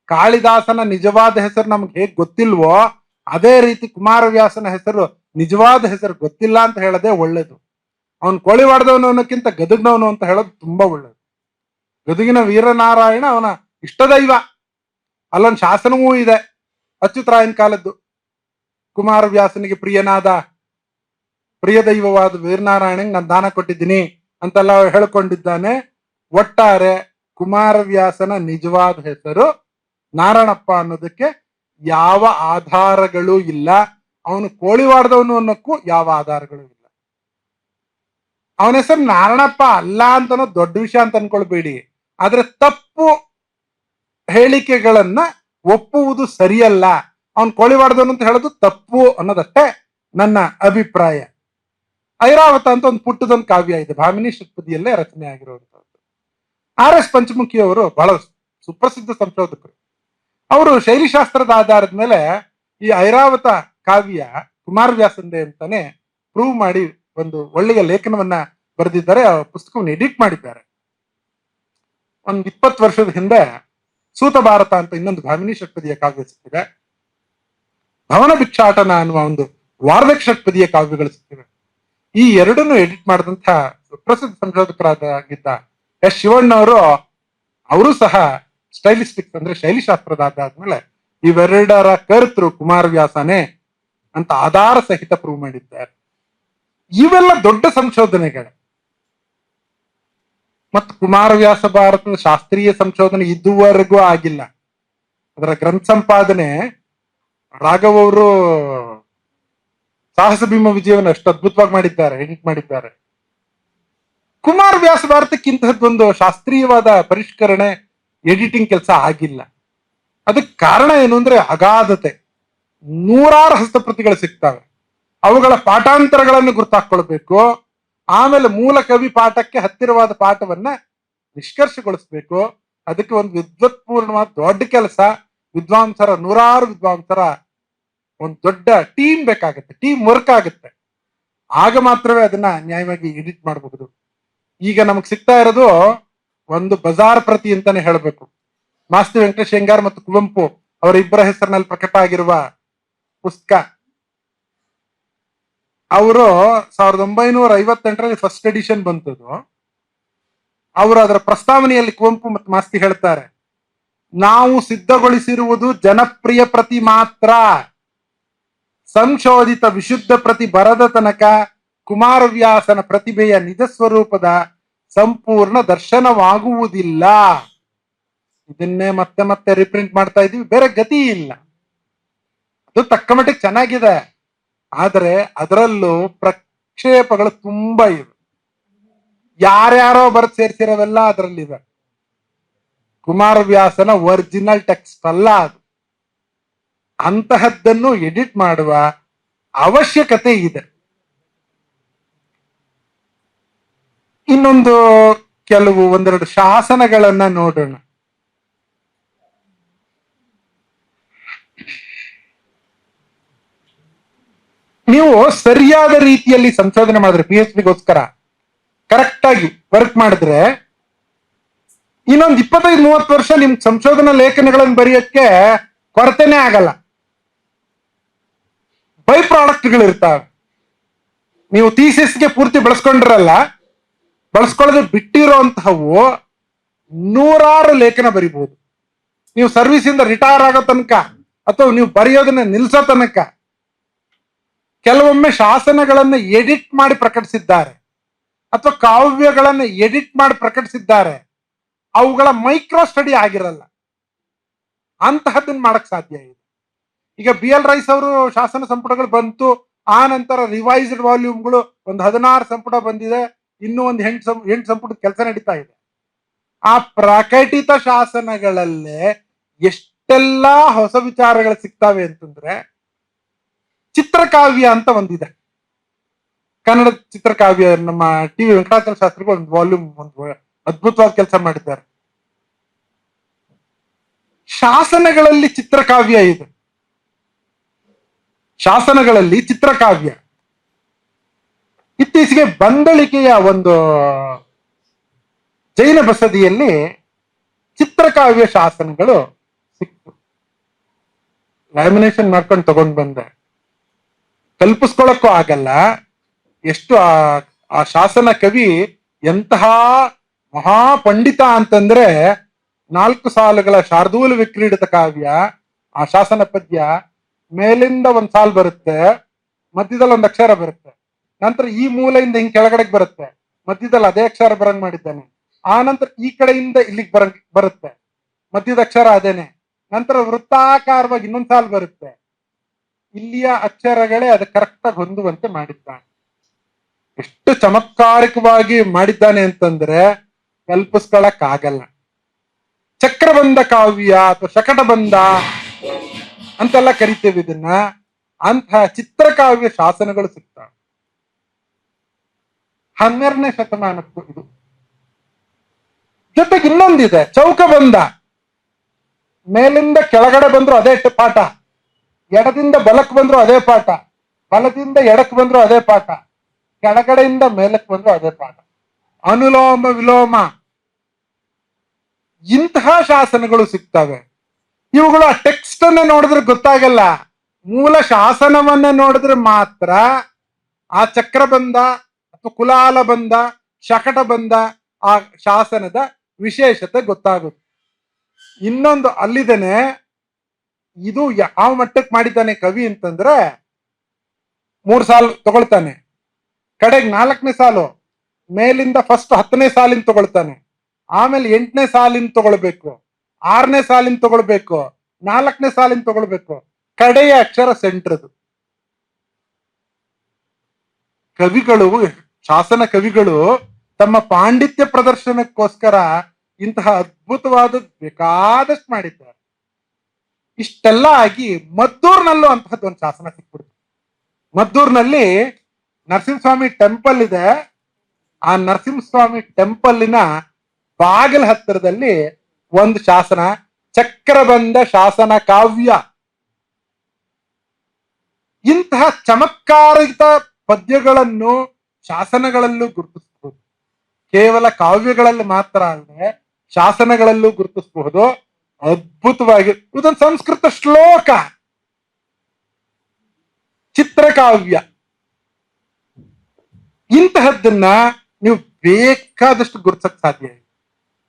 ಕಾಳಿದಾಸನ ನಿಜವಾದ ಹೆಸರು ನಮ್ಗೆ ಹೇಗ್ ಗೊತ್ತಿಲ್ವೋ ಅದೇ ರೀತಿ ಕುಮಾರವ್ಯಾಸನ ಹೆಸರು ನಿಜವಾದ ಹೆಸರು ಗೊತ್ತಿಲ್ಲ ಅಂತ ಹೇಳೋದೇ ಒಳ್ಳೇದು. ಅವನ್ ಕೋಳಿವಾಡದವನು ಅನ್ನೋಕ್ಕಿಂತ ಗದಗ್ನವನು ಅಂತ ಹೇಳೋದು ತುಂಬಾ ಒಳ್ಳೇದು. ಗದಗಿನ ವೀರನಾರಾಯಣ ಅವನ ಇಷ್ಟದೈವ. ಅಲ್ಲೊಂದು ಶಾಸನವೂ ಇದೆ, ಅಚ್ಯುತರಾಯನ ಕಾಲದ್ದು. ಕುಮಾರವ್ಯಾಸನಿಗೆ ಪ್ರಿಯನಾದ ಪ್ರಿಯ ದೈವವಾದ ವೀರನಾರಾಯಣಂಗೆ ನಾನು ದಾನ ಕೊಟ್ಟಿದ್ದೀನಿ ಅಂತೆಲ್ಲ ಹೇಳ್ಕೊಂಡಿದ್ದಾನೆ. ಒಟ್ಟಾರೆ ಕುಮಾರವ್ಯಾಸನ ನಿಜವಾದ ಹೆಸರು ನಾರಾಯಣಪ್ಪ ಅನ್ನೋದಕ್ಕೆ ಯಾವ ಆಧಾರಗಳು ಇಲ್ಲ. ಅವನು ಕೋಳಿವಾಡದವನು ಅನ್ನೋಕ್ಕೂ ಯಾವ ಆಧಾರಗಳು ಇಲ್ಲ. ಅವನ ಹೆಸರು ನಾರಾಯಣಪ್ಪ ಅಲ್ಲ ಅಂತ ದೊಡ್ಡ ವಿಷಯ ಅಂತ ಅನ್ಕೊಳ್ಬೇಡಿ. ಆದ್ರೆ ತಪ್ಪು ಹೇಳಿಕೆಗಳನ್ನ ಒಪ್ಪುವುದು ಸರಿಯಲ್ಲ. ಅವನ್ ಕೋಳಿವಾಡದವನು ಅಂತ ಹೇಳೋದು ತಪ್ಪು ಅನ್ನೋದಷ್ಟೇ ನನ್ನ ಅಭಿಪ್ರಾಯ. ಐರಾವತ ಅಂತ ಒಂದು ಪುಟ್ಟದೊಂದು ಕಾವ್ಯ ಇದೆ, ಭಾಮಿನಿ ಷಟ್ಪದಿಯಲ್ಲೇ ರಚನೆ ಆಗಿರುವಂತಹದ್ದು. RS ಪಂಚಮುಖಿಯವರು ಬಹಳ ಸುಪ್ರಸಿದ್ಧ ಸಂಶೋಧಕರು. ಅವರು ಶೈಲಿಶಾಸ್ತ್ರದ ಆಧಾರದ ಮೇಲೆ ಈ ಐರಾವತ ಕಾವ್ಯ ಕುಮಾರವ್ಯಾಸಂದೆ ಅಂತಾನೆ ಪ್ರೂವ್ ಮಾಡಿ ಒಂದು ಒಳ್ಳೆಯ ಲೇಖನವನ್ನ ಬರೆದಿದ್ದಾರೆ. ಆ ಪುಸ್ತಕವನ್ನು ಎಡಿಟ್ ಮಾಡಿದ್ದಾರೆ. ಒಂದು 20 ವರ್ಷದ ಹಿಂದೆ ಸೂತ ಭಾರತ ಅಂತ ಇನ್ನೊಂದು ಭಾಮಿನಿ ಷಟ್ಪದಿಯ ಕಾವ್ಯ ಸಿಕ್ಕಿದೆ. ಭವನ ಭಿಕ್ಷಾಟನ ಅನ್ನುವ ಒಂದು ವಾರ್ಧಕ ಷಟ್ಪದಿಯ ಕಾವ್ಯಗಳು ಸಿಕ್ಕಿವೆ. ಈ ಎರಡನ್ನು ಎಡಿಟ್ ಮಾಡಿದಂತಹ ಪ್ರಸಿದ್ಧ ಸಂಶೋಧಕರಾಗಿದ್ದ ಎಸ್ ಶಿವಣ್ಣವರು ಅವರು ಸಹ ಸ್ಟೈಲಿಸ್ಟಿಕ್ಸ್ ಅಂದ್ರೆ ಶೈಲಿಶಾಸ್ತ್ರದ ಆದ್ಮೇಲೆ ಇವೆರಡರ ಕರ್ತೃ ಕುಮಾರವ್ಯಾಸನೇ ಅಂತ ಆಧಾರ ಸಹಿತ ಪ್ರೂವ್ ಮಾಡಿದ್ದಾರೆ. ಇವೆಲ್ಲ ದೊಡ್ಡ ಸಂಶೋಧನೆಗಳು. ಮತ್ತು ಕುಮಾರವ್ಯಾಸ ಭಾರತದ ಶಾಸ್ತ್ರೀಯ ಸಂಶೋಧನೆ ಇದುವರೆಗೂ ಆಗಿಲ್ಲ. ಅದರ ಗ್ರಂಥ ಸಂಪಾದನೆ ರಾಘವ್ ಅವರು ಸಾಹಸ ಭೀಮ ವಿಜಯವನ್ನು ಅಷ್ಟು ಅದ್ಭುತವಾಗಿ ಮಾಡಿದ್ದಾರೆ, ಎಡಿಟ್ ಮಾಡಿದ್ದಾರೆ. ಕುಮಾರವ್ಯಾಸ ಭಾರತಕ್ಕಿಂತಹದ್ದೊಂದು ಶಾಸ್ತ್ರೀಯವಾದ ಪರಿಷ್ಕರಣೆ ಎಡಿಟಿಂಗ್ ಕೆಲಸ ಆಗಿಲ್ಲ. ಅದಕ್ಕೆ ಕಾರಣ ಏನು ಅಂದ್ರೆ ಅಗಾಧತೆ. 100 ಹಸ್ತಪ್ರತಿಗಳು ಸಿಗ್ತವೆ. ಅವುಗಳ ಪಾಠಾಂತರಗಳನ್ನು ಗುರ್ತಾಕೊಳ್ಬೇಕು. ಆಮೇಲೆ ಮೂಲ ಕವಿ ಪಾಠಕ್ಕೆ ಹತ್ತಿರವಾದ ಪಾಠವನ್ನ ನಿಷ್ಕರ್ಷಗೊಳಿಸ್ಬೇಕು. ಅದಕ್ಕೆ ಒಂದು ವಿದ್ವತ್ಪೂರ್ಣವಾದ ದೊಡ್ಡ ಕೆಲಸ. ವಿದ್ವಾಂಸರ 100 ವಿದ್ವಾಂಸರ ಒಂದು ದೊಡ್ಡ ಟೀಮ್ ಬೇಕಾಗುತ್ತೆ, ಟೀಮ್ ವರ್ಕ್ ಆಗುತ್ತೆ. ಆಗ ಮಾತ್ರವೇ ಅದನ್ನ ನ್ಯಾಯವಾಗಿ ಎಡಿಟ್ ಮಾಡಬಹುದು. ಈಗ ನಮಗ್ ಸಿಗ್ತಾ ಇರೋದು ಒಂದು ಬಜಾರ್ ಪ್ರತಿ ಅಂತಾನೆ ಹೇಳಬೇಕು. ಮಾಸ್ತಿ ವೆಂಕಟೇಶ್ ಅಯ್ಯಂಗಾರ್ ಮತ್ತು ಕುವೆಂಪು ಅವರ ಇಬ್ಬರ ಹೆಸರಿನಲ್ಲಿ ಪ್ರಕಟ ಆಗಿರುವ ಪುಸ್ತಕ. ಅವರು 1958ರಲ್ಲಿ ಫಸ್ಟ್ ಎಡಿಷನ್ ಬಂತದ್ದು. ಅವರು ಅದರ ಪ್ರಸ್ತಾವನೆಯಲ್ಲಿ ಕುವೆಂಪು ಮತ್ತು ಮಾಸ್ತಿ ಹೇಳ್ತಾರೆ, ನಾವು ಸಿದ್ಧಗೊಳಿಸಿರುವುದು ಜನಪ್ರಿಯ ಪ್ರತಿ ಮಾತ್ರ. ಸಂಶೋಧಿತ ವಿಶುದ್ಧ ಪ್ರತಿ ಬರದ ತನಕ ಕುಮಾರವ್ಯಾಸನ ಪ್ರತಿಭೆಯ ನಿಜ ಸ್ವರೂಪದ ಸಂಪೂರ್ಣ ದರ್ಶನವಾಗುವುದಿಲ್ಲ. ಇದನ್ನೇ ಮತ್ತೆ ಮತ್ತೆ ರಿಪ್ರಿಂಟ್ ಮಾಡ್ತಾ ಇದೀವಿ, ಬೇರೆ ಗತಿ ಇಲ್ಲ. ಅದು ತಕ್ಕ ಮಟ್ಟಿಗೆ ಚೆನ್ನಾಗಿದೆ, ಆದರೆ ಅದರಲ್ಲೂ ಪ್ರಕ್ಷೇಪಗಳು ತುಂಬಾ ಇವೆ. ಯಾರ್ಯಾರೋ ಬರೆದು ಸೇರಿಸಿರೋವೆಲ್ಲ ಅದರಲ್ಲಿದೆ. ಕುಮಾರವ್ಯಾಸನ ಒರಿಜಿನಲ್ ಟೆಕ್ಸ್ಟ್ ಅಲ್ಲ ಅದು. ಅಂತಹದ್ದನ್ನು ಎಡಿಟ್ ಮಾಡುವ ಅವಶ್ಯಕತೆ ಇದೆ. ಇನ್ನೊಂದು ಒಂದೆರಡು ಶಾಸನಗಳನ್ನ ನೋಡೋಣ. ನೀವು ಸರಿಯಾದ ರೀತಿಯಲ್ಲಿ ಸಂಶೋಧನೆ ಮಾಡಿದ್ರೆ, PhD ಗೋಸ್ಕರ ಕರೆಕ್ಟ್ ಆಗಿ ವರ್ಕ್ ಮಾಡಿದ್ರೆ, ಇನ್ನೊಂದು 25-30 ವರ್ಷ ನಿಮ್ ಸಂಶೋಧನಾ ಲೇಖನಗಳನ್ನು ಬರೆಯಕ್ಕೆ ಕೊರತೆನೇ ಆಗಲ್ಲ. ಬೈ ಪ್ರಾಡಕ್ಟ್ಗಳು ಇರ್ತಾವೆ. ನೀವು ಥೀಸಿಸ್ಗೆ ಪೂರ್ತಿ ಬಳಸ್ಕೊಂಡ್ರಲ್ಲ, ಬಳಸ್ಕೊಳ್ಳದೆ ಬಿಟ್ಟಿರೋಂತಹವು 100 ಲೇಖನ ಬರಿಬಹುದು. ನೀವು ಸರ್ವಿಸ್ ಇಂದ ರಿಟೈರ್ ಆಗೋ ತನಕ ಅಥವಾ ನೀವು ಬರೆಯೋದನ್ನ ನಿಲ್ಸೋ ತನಕ. ಕೆಲವೊಮ್ಮೆ ಶಾಸನಗಳನ್ನ ಎಡಿಟ್ ಮಾಡಿ ಪ್ರಕಟಿಸಿದ್ದಾರೆ ಅಥವಾ ಕಾವ್ಯಗಳನ್ನ ಎಡಿಟ್ ಮಾಡಿ ಪ್ರಕಟಿಸಿದ್ದಾರೆ. ಅವುಗಳ ಮೈಕ್ರೋ ಸ್ಟಡಿ ಆಗಿರಲ್ಲ. ಅಂತಹದ್ದನ್ನ ಮಾಡಕ್ ಸಾಧ್ಯ ಇದೆ. ಈಗ BL ರೈಸ್ ಅವರು ಶಾಸನ ಸಂಪುಟಗಳು ಬಂತು, ಆ ನಂತರ ರಿವೈಸ್ಡ್ ವಾಲ್ಯೂಮ್ಗಳು ಒಂದು 16 ಸಂಪುಟ ಬಂದಿದೆ. ಇನ್ನೂ ಒಂದು 8 ಸಂಪುಟದ ಕೆಲಸ ನಡೀತಾ ಇದೆ. ಆ ಪ್ರಕಟಿತ ಶಾಸನಗಳಲ್ಲೇ ಎಷ್ಟೆಲ್ಲಾ ಹೊಸ ವಿಚಾರಗಳು ಸಿಗ್ತವೆ ಅಂತಂದ್ರೆ, ಚಿತ್ರಕಾವ್ಯ ಅಂತ ಒಂದಿದೆ, ಕನ್ನಡ ಚಿತ್ರಕಾವ್ಯ. ನಮ್ಮ ಟಿ ವಿ ವೆಂಕಟಾಚಲ ಶಾಸ್ತ್ರಿಗಳು ಒಂದು ವಾಲ್ಯೂಮ್ ಒಂದು ಅದ್ಭುತವಾದ ಕೆಲಸ ಮಾಡಿದ್ದಾರೆ. ಶಾಸನಗಳಲ್ಲಿ ಚಿತ್ರಕಾವ್ಯ ಇದೆ, ಶಾಸನಗಳಲ್ಲಿ ಚಿತ್ರಕಾವ್ಯ. ಇತ್ತೀಚೆಗೆ ಬಂದಳಿಕೆಯ ಒಂದು ಜೈನ ಬಸದಿಯಲ್ಲಿ ಚಿತ್ರಕಾವ್ಯ ಶಾಸನಗಳು ಸಿಕ್ತು. ಲ್ಯಾಮಿನೇಷನ್ ಮಾಡ್ಕೊಂಡು ತಗೊಂಡ್ ಬಂದೆ. ಕಲ್ಪಿಸ್ಕೊಳಕ್ಕೂ ಆಗಲ್ಲ ಎಷ್ಟು ಆ ಶಾಸನ ಕವಿ ಎಂತಹ ಮಹಾಪಂಡಿತ ಅಂತಂದ್ರೆ, 4 ಸಾಲುಗಳ ಶಾರ್ದೂಲ ವಿಕ್ರೀಡಿತ ಕಾವ್ಯ. ಆ ಶಾಸನ ಪದ್ಯ ಮೇಲಿಂದ ಒಂದ್ ಸಾಲು ಬರುತ್ತೆ, ಮಧ್ಯದಲ್ಲಿ ಒಂದು ಅಕ್ಷರ ಬರುತ್ತೆ, ನಂತರ ಈ ಮೂಲೆಯಿಂದ ಹಿಂಗ್ ಕೆಳಗಡೆಗೆ ಬರುತ್ತೆ, ಮಧ್ಯದಲ್ಲಿ ಅದೇ ಅಕ್ಷರ ಬರಂಗ್ ಮಾಡಿದ್ದಾನೆ. ಆ ನಂತರ ಈ ಕಡೆಯಿಂದ ಇಲ್ಲಿಗೆ ಬರುತ್ತೆ, ಮಧ್ಯದ ಅಕ್ಷರ ಅದೇನೆ. ನಂತರ ವೃತ್ತಾಕಾರವಾಗಿ ಇನ್ನೊಂದ್ ಸಾಲು ಬರುತ್ತೆ, ಇಲ್ಲಿಯ ಅಕ್ಷರಗಳೇ ಅದು ಕರೆಕ್ಟ್ ಆಗಿ ಹೊಂದುವಂತೆ ಮಾಡಿದ್ದಾನೆ. ಎಷ್ಟು ಚಮತ್ಕಾರಿಕವಾಗಿ ಮಾಡಿದ್ದಾನೆ ಅಂತಂದ್ರೆ ಕಲ್ಪಿಸ್ಕೊಳಕ್ ಆಗಲ್ಲ. ಚಕ್ರಬಂಧ ಕಾವ್ಯ ಅಥವಾ ಶಕಟಬಂಧ ಅಂತೆಲ್ಲ ಕರಿತೇವೆ ಇದನ್ನ. ಅಂತಹ ಚಿತ್ರಕಾವ್ಯ ಶಾಸನಗಳು ಸಿಗ್ತವೆ 12ನೇ ಶತಮಾನಕ್ಕೂ. ಇದು ಜೊತೆಗೆ ಇನ್ನೊಂದಿದೆ ಚೌಕಬಂಧ. ಮೇಲಿಂದ ಕೆಳಗಡೆ ಬಂದ್ರು ಅದೇ ಪಾಠ, ಎಡದಿಂದ ಬಲಕ್ಕೆ ಬಂದ್ರು ಅದೇ ಪಾಠ, ಬಲದಿಂದ ಎಡಕ್ಕೆ ಬಂದ್ರು ಅದೇ ಪಾಠ, ಕೆಳಗಡೆಯಿಂದ ಮೇಲಕ್ಕೆ ಬಂದ್ರು ಅದೇ ಪಾಠ. ಅನುಲೋಮ ವಿಲೋಮ ಇಂತಹ ಶಾಸನಗಳು ಸಿಗ್ತವೆ. ಇವುಗಳು ಆ ಟೆಕ್ಸ್ಟ್ ಅನ್ನ ನೋಡಿದ್ರೆ ಗೊತ್ತಾಗಲ್ಲ, ಮೂಲ ಶಾಸನವನ್ನ ನೋಡಿದ್ರೆ ಮಾತ್ರ ಆ ಚಕ್ರಬಂಧ ಅಥವಾ ಕುಲಾಲಬಂಧ ಶಕಟಬಂಧ ಆ ಶಾಸನದ ವಿಶೇಷತೆ ಗೊತ್ತಾಗುತ್ತೆ. ಇನ್ನೊಂದು ಅಲ್ಲಿದ್ದೇನೆ, ಇದು ಯಾವ ಮಟ್ಟಕ್ಕೆ ಮಾಡಿದ್ದಾನೆ ಕವಿ ಅಂತಂದ್ರೆ 3 ಸಾಲು ತಗೊಳ್ತಾನೆ, ಕಡೆಗೆ 4ನೇ ಸಾಲು ಮೇಲಿಂದ ಫಸ್ಟ್ 10ನೇ ಸಾಲಿನ ತಗೊಳ್ತಾನೆ, ಆಮೇಲೆ 8ನೇ ಸಾಲಿನ ತಗೊಳ್ಬೇಕು, 6ನೇ ಸಾಲಿನ ತಗೊಳ್ಬೇಕು, 4ನೇ ಸಾಲಿನ ತಗೊಳ್ಬೇಕು, ಕಡೆಯ ಅಕ್ಷರ ಸೆಂಟ್ರದು. ಕವಿಗಳು, ಶಾಸನ ಕವಿಗಳು ತಮ್ಮ ಪಾಂಡಿತ್ಯ ಪ್ರದರ್ಶನಕ್ಕೋಸ್ಕರ ಇಂತಹ ಅದ್ಭುತವಾದ ಬೇಕಾದಷ್ಟು ಮಾಡಿದ್ದಾರೆ. ಇಷ್ಟೆಲ್ಲ ಆಗಿ ಮದ್ದೂರ್ನಲ್ಲೂ ಅಂತಹದ್ದು ಒಂದು ಶಾಸನ ಸಿಕ್ಬಿಡ್ತು. ಮದ್ದೂರ್ನಲ್ಲಿ ನರಸಿಂಹಸ್ವಾಮಿ ಟೆಂಪಲ್ ಇದೆ. ಆ ನರಸಿಂಹಸ್ವಾಮಿ ಟೆಂಪಲ್ನ ಬಾಗಿಲ ಹತ್ತಿರದಲ್ಲಿ ಒಂದು ಶಾಸನ, ಚಕ್ರಬಂಧ ಶಾಸನ ಕಾವ್ಯ. ಇಂತಹ ಚಮತ್ಕಾರಿತ ಪದ್ಯಗಳನ್ನು ಶಾಸನಗಳಲ್ಲೂ ಗುರುತಿಸಬಹುದು. ಕೇವಲ ಕಾವ್ಯಗಳಲ್ಲಿ ಮಾತ್ರ ಅಲ್ಲದೆ ಶಾಸನಗಳಲ್ಲೂ ಗುರುತಿಸಬಹುದು. ಅದ್ಭುತವಾಗಿ ಇದೊಂದು ಸಂಸ್ಕೃತ ಶ್ಲೋಕ, ಚಿತ್ರಕಾವ್ಯ. ಇಂತಹದ್ದನ್ನ ನೀವು ಬೇಕಾದಷ್ಟು ಗುರುತಿಸಕ್ ಸಾಧ್ಯ ಇದೆ.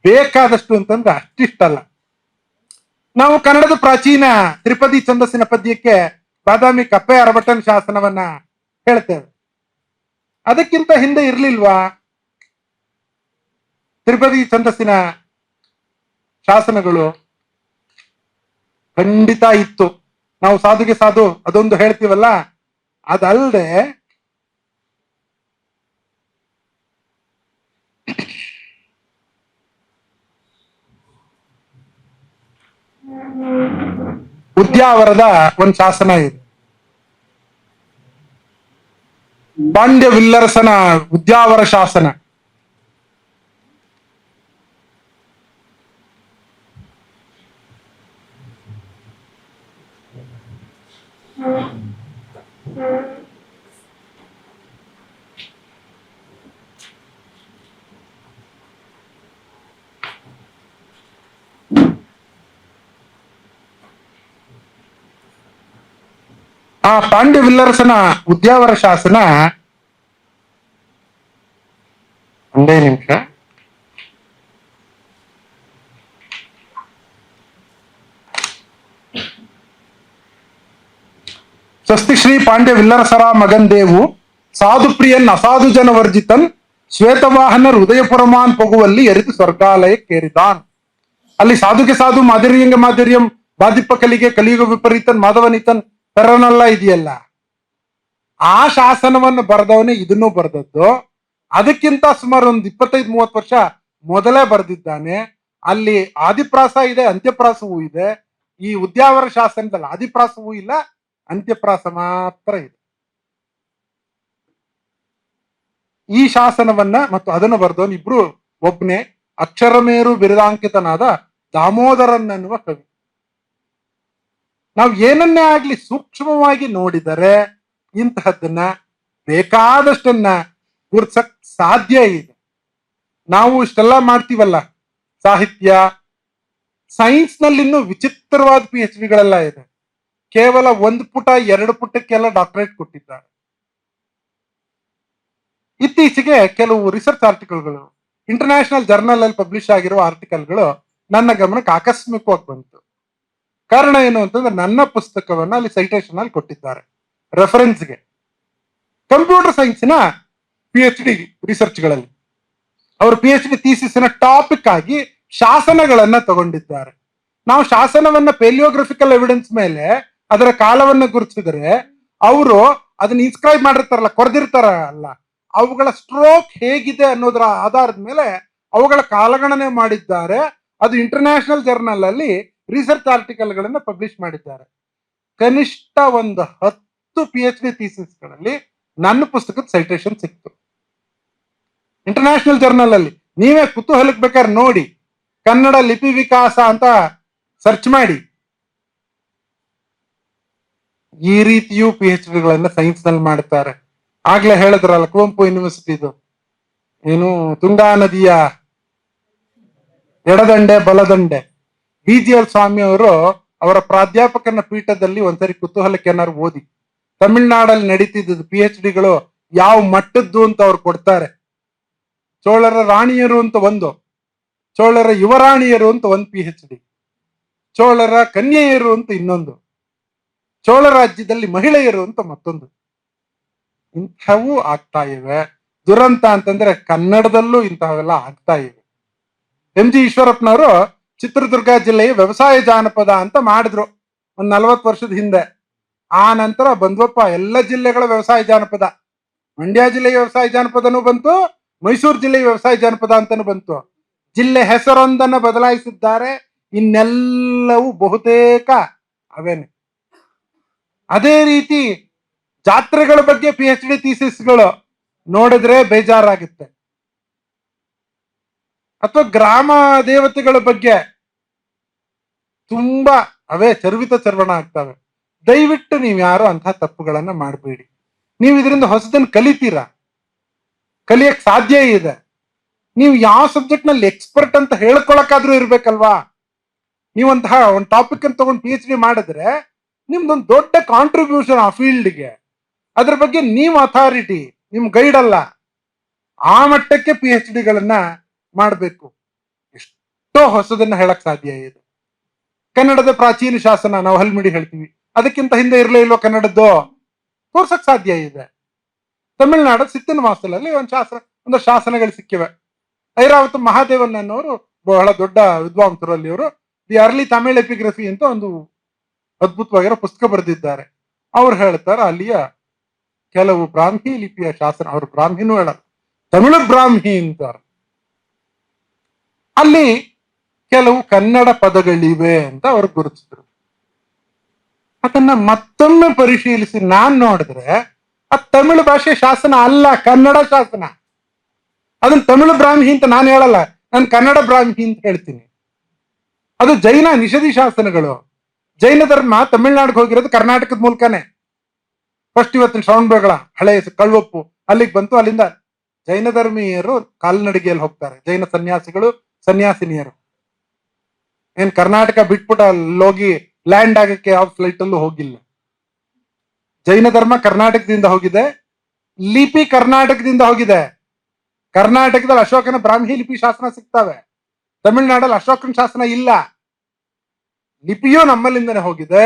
ಬೇಕಾದಷ್ಟು ಅಂತಂದ್ರೆ ಅಷ್ಟಿಷ್ಟಲ್ಲ. ನಾವು ಕನ್ನಡದ ಪ್ರಾಚೀನ ತ್ರಿಪದಿ ಛಂದಸ್ಸಿನ ಪದ್ಯಕ್ಕೆ ಬಾದಾಮಿ ಕಪ್ಪೆ ಅರಬಟ್ಟನ್ ಶಾಸನವನ್ನ ಹೇಳ್ತೇವೆ. ಅದಕ್ಕಿಂತ ಹಿಂದೆ ಇರ್ಲಿಲ್ವಾ ತ್ರಿಪದಿ ಛಂದಸ್ಸಿನ ಶಾಸನಗಳು? ಖಂಡಿತ ಇತ್ತು. ನಾವು ಸಾಧುಗೆ ಸಾಧು ಅದೊಂದು ಹೇಳ್ತೀವಲ್ಲ, ಅದಲ್ಲದೆ ಉದ್ಯಾವರದ ಒಂದು ಶಾಸನ ಇದೆ, ಪಾಂಡ್ಯ ವಿಲ್ಲರಸನ ಉದ್ಯಾವರ ಶಾಸನ. ಆ ಪಾಂಡ್ಯ ವಿಲ್ಲರಸನ ಉದ್ಯಾವರ ಶಾಸನ, ಒಂದೇ ನಿಮಿಷ, ಸ್ವಸ್ತಿ ಶ್ರೀ ಪಾಂಡ್ಯ ವಿಲ್ಲರಸರ ಮಗನ್ ದೇವು ಸಾಧು ಪ್ರಿಯನ್ ಅಸಾಧು ಜನ ವರ್ಜಿತನ್ ಶ್ವೇತವಾಹನರ್ ಉದಯಪುರಮಾನ್ ಪೊಗುವಲ್ಲಿ ಎರಿದು ಸ್ವರ್ಗಾಲಯಕ್ಕೇರಿದಾನ್. ಅಲ್ಲಿ ಸಾಧುಗೆ ಸಾಧು ಮಾಧುರ್ಯಂಗ ಮಾಧುರ್ಯಂ ಬಾದಿಪ್ಪ ಕಲಿಗೆ ಕಲಿಯುಗ ವಿಪರೀತನ್ ಮಾಧವನಿತನ್ ಪೆರನಲ್ಲ ಇದೆಯಲ್ಲ, ಆ ಶಾಸನವನ್ನು ಬರೆದವನೇ ಇದನ್ನು ಬರೆದದ್ದು. ಅದಕ್ಕಿಂತ ಸುಮಾರು ಒಂದು 25-30 ವರ್ಷ ಮೊದಲೇ ಬರೆದಿದ್ದಾನೆ. ಅಲ್ಲಿ ಆದಿಪ್ರಾಸ ಇದೆ, ಅಂತ್ಯಪ್ರಾಸವೂ ಇದೆ. ಈ ಉದ್ಯಾವರ ಶಾಸನದಲ್ಲಿ ಆದಿಪ್ರಾಸವೂ ಇಲ್ಲ, ಅಂತ್ಯಪ್ರಾಸ ಮಾತ್ರ ಇದೆ. ಈ ಶಾಸನವನ್ನ ಮತ್ತು ಅದನ್ನು ಬರೆದವನು ಇಬ್ರು ಒಬ್ನೇ ಅಕ್ಷರಮೇರು ಬಿರುದಾಂಕಿತನಾದ ದಾಮೋದರನ್ ಎನ್ನುವ ಕವಿ. ನಾವು ಏನನ್ನೇ ಆಗ್ಲಿ ಸೂಕ್ಷ್ಮವಾಗಿ ನೋಡಿದರೆ ಇಂತಹದ್ದನ್ನ ಬೇಕಾದಷ್ಟನ್ನ ಗುರ್ಸಕ್ ಸಾಧ್ಯ ಇದೆ. ನಾವು ಇಷ್ಟೆಲ್ಲ ಮಾಡ್ತೀವಲ್ಲ ಸಾಹಿತ್ಯ, ಸೈನ್ಸ್ ನಲ್ಲಿ ಇನ್ನೂ ವಿಚಿತ್ರವಾದ PhD ಗಳೆಲ್ಲ ಇದೆ. ಕೇವಲ 1 ಪುಟ 2 ಪುಟಕ್ಕೆಲ್ಲ ಡಾಕ್ಟರೇಟ್ ಕೊಟ್ಟಿದ್ದಾರೆ. ಇತ್ತೀಚೆಗೆ ಕೆಲವು ರಿಸರ್ಚ್ ಆರ್ಟಿಕಲ್ಗಳು ಇಂಟರ್ನ್ಯಾಷನಲ್ ಜರ್ನಲ್ ಅಲ್ಲಿ ಪಬ್ಲಿಷ್ ಆಗಿರೋ ಆರ್ಟಿಕಲ್ಗಳು ನನ್ನ ಗಮನಕ್ಕೆ ಆಕಸ್ಮಿಕವಾಗಿ ಬಂತು. ಕಾರಣ ಏನು ಅಂತಂದ್ರೆ ನನ್ನ ಪುಸ್ತಕವನ್ನ ಅಲ್ಲಿ ಸೈಟೇಷನ್ ಅಲ್ಲಿ ಕೊಟ್ಟಿದ್ದಾರೆ ರೆಫರೆನ್ಸ್ಗೆ. ಕಂಪ್ಯೂಟರ್ ಸೈನ್ಸಿನ PhD ರಿಸರ್ಚ್ಗಳಲ್ಲಿ ಅವರು PhD ಥೀಸಿಸ್ನ ಟಾಪಿಕ್ ಆಗಿ ಶಾಸನಗಳನ್ನ ತಗೊಂಡಿದ್ದಾರೆ. ನಾವು ಶಾಸನವನ್ನ ಪೆಲಿಯೋಗ್ರಫಿಕಲ್ ಎವಿಡೆನ್ಸ್ ಮೇಲೆ ಅದರ ಕಾಲವನ್ನ ಗುರುತಿಸಿದ್ರೆ ಅವರು ಅದನ್ನ ಇನ್ಸ್ಕ್ರೈಬ್ ಮಾಡಿರ್ತಾರಲ್ಲ, ಕೊರೆದಿರ್ತಾರಲ್ಲ, ಅವುಗಳ ಸ್ಟ್ರೋಕ್ ಹೇಗಿದೆ ಅನ್ನೋದರ ಆಧಾರದ ಮೇಲೆ ಅವುಗಳ ಕಾಲಗಣನೆ ಮಾಡಿದ್ದಾರೆ. ಅದು ಇಂಟರ್ನ್ಯಾಷನಲ್ ಜರ್ನಲ್ ಅಲ್ಲಿ ರಿಸರ್ಚ್ ಆರ್ಟಿಕಲ್ ಗಳನ್ನ ಪಬ್ಲಿಷ್ ಮಾಡಿದ್ದಾರೆ. ಕನಿಷ್ಠ ಒಂದು 10 PhD ಥೀಸಿಸ್ಗಳಲ್ಲಿ ನನ್ನ ಪುಸ್ತಕದ ಸೈಟೇಷನ್ ಸಿಕ್ತು ಇಂಟರ್ನ್ಯಾಷನಲ್ ಜರ್ನಲ್ ಅಲ್ಲಿ. ನೀವೇ ಕುತೂಹಲಕ್ಕೆ ಬೇಕಾದ್ರೆ ನೋಡಿ, ಕನ್ನಡ ಲಿಪಿ ವಿಕಾಸ ಅಂತ ಸರ್ಚ್ ಮಾಡಿ. ಈ ರೀತಿಯೂ PhDಗಳನ್ನ ಸೈನ್ಸ್ ನಲ್ಲಿ ಮಾಡ್ತಾರೆ. ಆಗ್ಲೇ ಹೇಳಿದ್ರಲ್ಲ ಕುವೆಂಪು ಯೂನಿವರ್ಸಿಟಿದು ಏನು ತುಂಗಾ ನದಿಯ ಎಡದಂಡೆ ಬಲದಂಡೆ, BGL ಸ್ವಾಮಿ ಅವರು ಅವರ ಪ್ರಾಧ್ಯಾಪಕನ ಪೀಠದಲ್ಲಿ ಒಂದ್ಸರಿ ಕುತೂಹಲಕ್ಕೆ ಏನಾದ್ರು ಓದಿ, ತಮಿಳ್ನಾಡಲ್ಲಿ ನಡೀತಿದ್ದು PhDಗಳು ಯಾವ ಮಟ್ಟದ್ದು ಅಂತ ಅವ್ರು ಕೊಡ್ತಾರೆ. ಚೋಳರ ರಾಣಿಯರು ಅಂತ ಒಂದು, ಚೋಳರ ಯುವರಾಣಿಯರು ಅಂತ ಒಂದು PhD, ಚೋಳರ ಕನ್ಯೆಯರು ಅಂತ ಇನ್ನೊಂದು, ಚೋಳ ರಾಜ್ಯದಲ್ಲಿ ಮಹಿಳೆಯರು ಅಂತ ಮತ್ತೊಂದು. ಇಂಥವು ಆಗ್ತಾ ಇವೆ. ದುರಂತ ಅಂತಂದ್ರೆ ಕನ್ನಡದಲ್ಲೂ ಇಂಥವೆಲ್ಲ ಆಗ್ತಾ ಇವೆ. MG ಈಶ್ವರಪ್ಪನವರು ಚಿತ್ರದುರ್ಗ ಜಿಲ್ಲೆಯ ವ್ಯವಸಾಯ ಜಾನಪದ ಅಂತ ಮಾಡಿದ್ರು ಒಂದ್ 40 ವರ್ಷದ ಹಿಂದೆ. ಆ ನಂತರ ಬಂದ್ವಪ್ಪ ಎಲ್ಲ ಜಿಲ್ಲೆಗಳ ವ್ಯವಸಾಯ ಜಾನಪದ. ಮಂಡ್ಯ ಜಿಲ್ಲೆಯ ವ್ಯವಸಾಯ ಜಾನಪದನೂ ಬಂತು, ಮೈಸೂರು ಜಿಲ್ಲೆಯ ವ್ಯವಸಾಯ ಜಾನಪದ ಅಂತಾನು ಬಂತು. ಜಿಲ್ಲೆ ಹೆಸರೊಂದನ್ನ ಬದಲಾಯಿಸಿದ್ದಾರೆ, ಇನ್ನೆಲ್ಲವೂ ಬಹುತೇಕ ಅವೇನೆ. ಅದೇ ರೀತಿ ಜಾತ್ರೆಗಳ ಬಗ್ಗೆ PhD ಥೀಸಿಸ್ಗಳು ನೋಡಿದ್ರೆ ಬೇಜಾರಾಗುತ್ತೆ. ಅಥವಾ ಗ್ರಾಮ ದೇವತೆಗಳ ಬಗ್ಗೆ ತುಂಬಾ ಅವೇ ಚರ್ವಿತ ಚರ್ವಣ ಆಗ್ತವೆ. ದಯವಿಟ್ಟು ನೀವು ಯಾರು ಅಂತಹ ತಪ್ಪುಗಳನ್ನ ಮಾಡಬೇಡಿ. ನೀವು ಇದರಿಂದ ಹೊಸದನ್ನು ಕಲಿತೀರಾ, ಕಲಿಯಕ್ ಸಾಧ್ಯ ಇದೆ. ನೀವು ಯಾವ ಸಬ್ಜೆಕ್ಟ್ ನಲ್ಲಿ ಎಕ್ಸ್ಪರ್ಟ್ ಅಂತ ಹೇಳ್ಕೊಳಕಾದ್ರೂ ಇರ್ಬೇಕಲ್ವಾ. ನೀವಂತಹ ಒಂದು ಟಾಪಿಕ್ ಅನ್ನು ತಗೊಂಡು PhD ಮಾಡಿದ್ರೆ ನಿಮ್ದೊಂದು ದೊಡ್ಡ ಕಾಂಟ್ರಿಬ್ಯೂಷನ್ ಆ ಫೀಲ್ಡ್ಗೆ. ಅದ್ರ ಬಗ್ಗೆ ನೀವು ಅಥಾರಿಟಿ, ನಿಮ್ ಗೈಡ್ ಅಲ್ಲ. ಆ ಮಟ್ಟಕ್ಕೆ PhDಗಳನ್ನ ಮಾಡಬೇಕು. ಎಷ್ಟೋ ಹೊಸದನ್ನ ಹೇಳಕ್ ಸಾಧ್ಯ ಇದೆ. ಕನ್ನಡದ ಪ್ರಾಚೀನ ಶಾಸನ ನಾವು ಹಲ್ಮಿಡಿ ಹೇಳ್ತೀವಿ, ಅದಕ್ಕಿಂತ ಹಿಂದೆ ಇರಲೇ ಇಲ್ವೋ ಕನ್ನಡದ್ದು ತೋರ್ಸಕ್ ಸಾಧ್ಯ ಇದೆ. ತಮಿಳುನಾಡು ಸಿತ್ತಿನ ಮಾಸದಲ್ಲಿ ಒಂದು ಶಾಸನಗಳು ಸಿಕ್ಕಿವೆ. ಐರಾವತ ಮಹಾದೇವನ್ ಅನ್ನೋರು ಬಹಳ ದೊಡ್ಡ ವಿದ್ವಾಂಸರು ಅಲ್ಲಿ. ಅವರು ದಿ ಅರ್ಲಿ ತಮಿಳ್ ಎಪಿಗ್ರಫಿ ಅಂತ ಒಂದು ಅದ್ಭುತವಾಗಿರೋ ಪುಸ್ತಕ ಬರೆದಿದ್ದಾರೆ. ಅವ್ರು ಹೇಳ್ತಾರೆ ಅಲ್ಲಿಯ ಕೆಲವು ಬ್ರಾಹ್ಮಿ ಲಿಪಿಯ ಶಾಸನ, ಅವರು ಬ್ರಾಹ್ಮಿನೂ ಹೇಳ, ತಮಿಳು ಬ್ರಾಹ್ಮಿ ಅಂತಾರೆ, ಅಲ್ಲಿ ಕೆಲವು ಕನ್ನಡ ಪದಗಳಿವೆ ಅಂತ ಅವ್ರು ಗುರುತಿಸಿದ್ರು. ಅದನ್ನ ಮತ್ತೊಮ್ಮೆ ಪರಿಶೀಲಿಸಿ ನಾನ್ ನೋಡಿದ್ರೆ ಅದು ತಮಿಳು ಭಾಷೆ ಶಾಸನ ಅಲ್ಲ, ಕನ್ನಡ ಶಾಸನ. ಅದನ್ನ ತಮಿಳು ಬ್ರಾಹ್ಮಿ ಅಂತ ನಾನು ಹೇಳಲ್ಲ, ನಾನು ಕನ್ನಡ ಬ್ರಾಹ್ಮಿ ಅಂತ ಹೇಳ್ತೀನಿ. ಅದು ಜೈನ ನಿಷಧಿ ಶಾಸನಗಳು. ಜೈನ ಧರ್ಮ ತಮಿಳ್ನಾಡಿಗೆ ಹೋಗಿರೋದು ಕರ್ನಾಟಕದ ಮೂಲಕನೇ. ಫಸ್ಟ್ ಇವತ್ತಿನ ಶ್ರವಣಬೆಳಗೊಳ ಹಳೆ ಕಳ್ವಪ್ಪು ಅಲ್ಲಿಗೆ ಬಂತು. ಅಲ್ಲಿಂದ ಜೈನ ಧರ್ಮೀಯರು ಕಾಲ್ನಡಿಗೆಯಲ್ಲಿ ಹೋಗ್ತಾರೆ, ಜೈನ ಸನ್ಯಾಸಿಗಳು ಸನ್ಯಾಸಿನಿಯರು. ಏನ್ ಕರ್ನಾಟಕ ಬಿಟ್ಬಿಟ್ಟು ಅಲ್ಲೋಗಿ ಲ್ಯಾಂಡ್ ಆಗಕ್ಕೆ ಯಾವ ಫ್ಲೈಟ್ ಅಲ್ಲೂ ಹೋಗಿಲ್ಲ. ಜೈನ ಧರ್ಮ ಕರ್ನಾಟಕದಿಂದ ಹೋಗಿದೆ, ಲಿಪಿ ಕರ್ನಾಟಕದಿಂದ ಹೋಗಿದೆ. ಕರ್ನಾಟಕದಲ್ಲಿ ಅಶೋಕನ ಬ್ರಾಹ್ಮಿ ಲಿಪಿ ಶಾಸನ ಸಿಗ್ತವೆ, ತಮಿಳ್ನಾಡಲ್ಲಿ ಅಶೋಕನ ಶಾಸನ ಇಲ್ಲ. ಲಿಪಿಯೂ ನಮ್ಮಲ್ಲಿಂದನೇ ಹೋಗಿದೆ,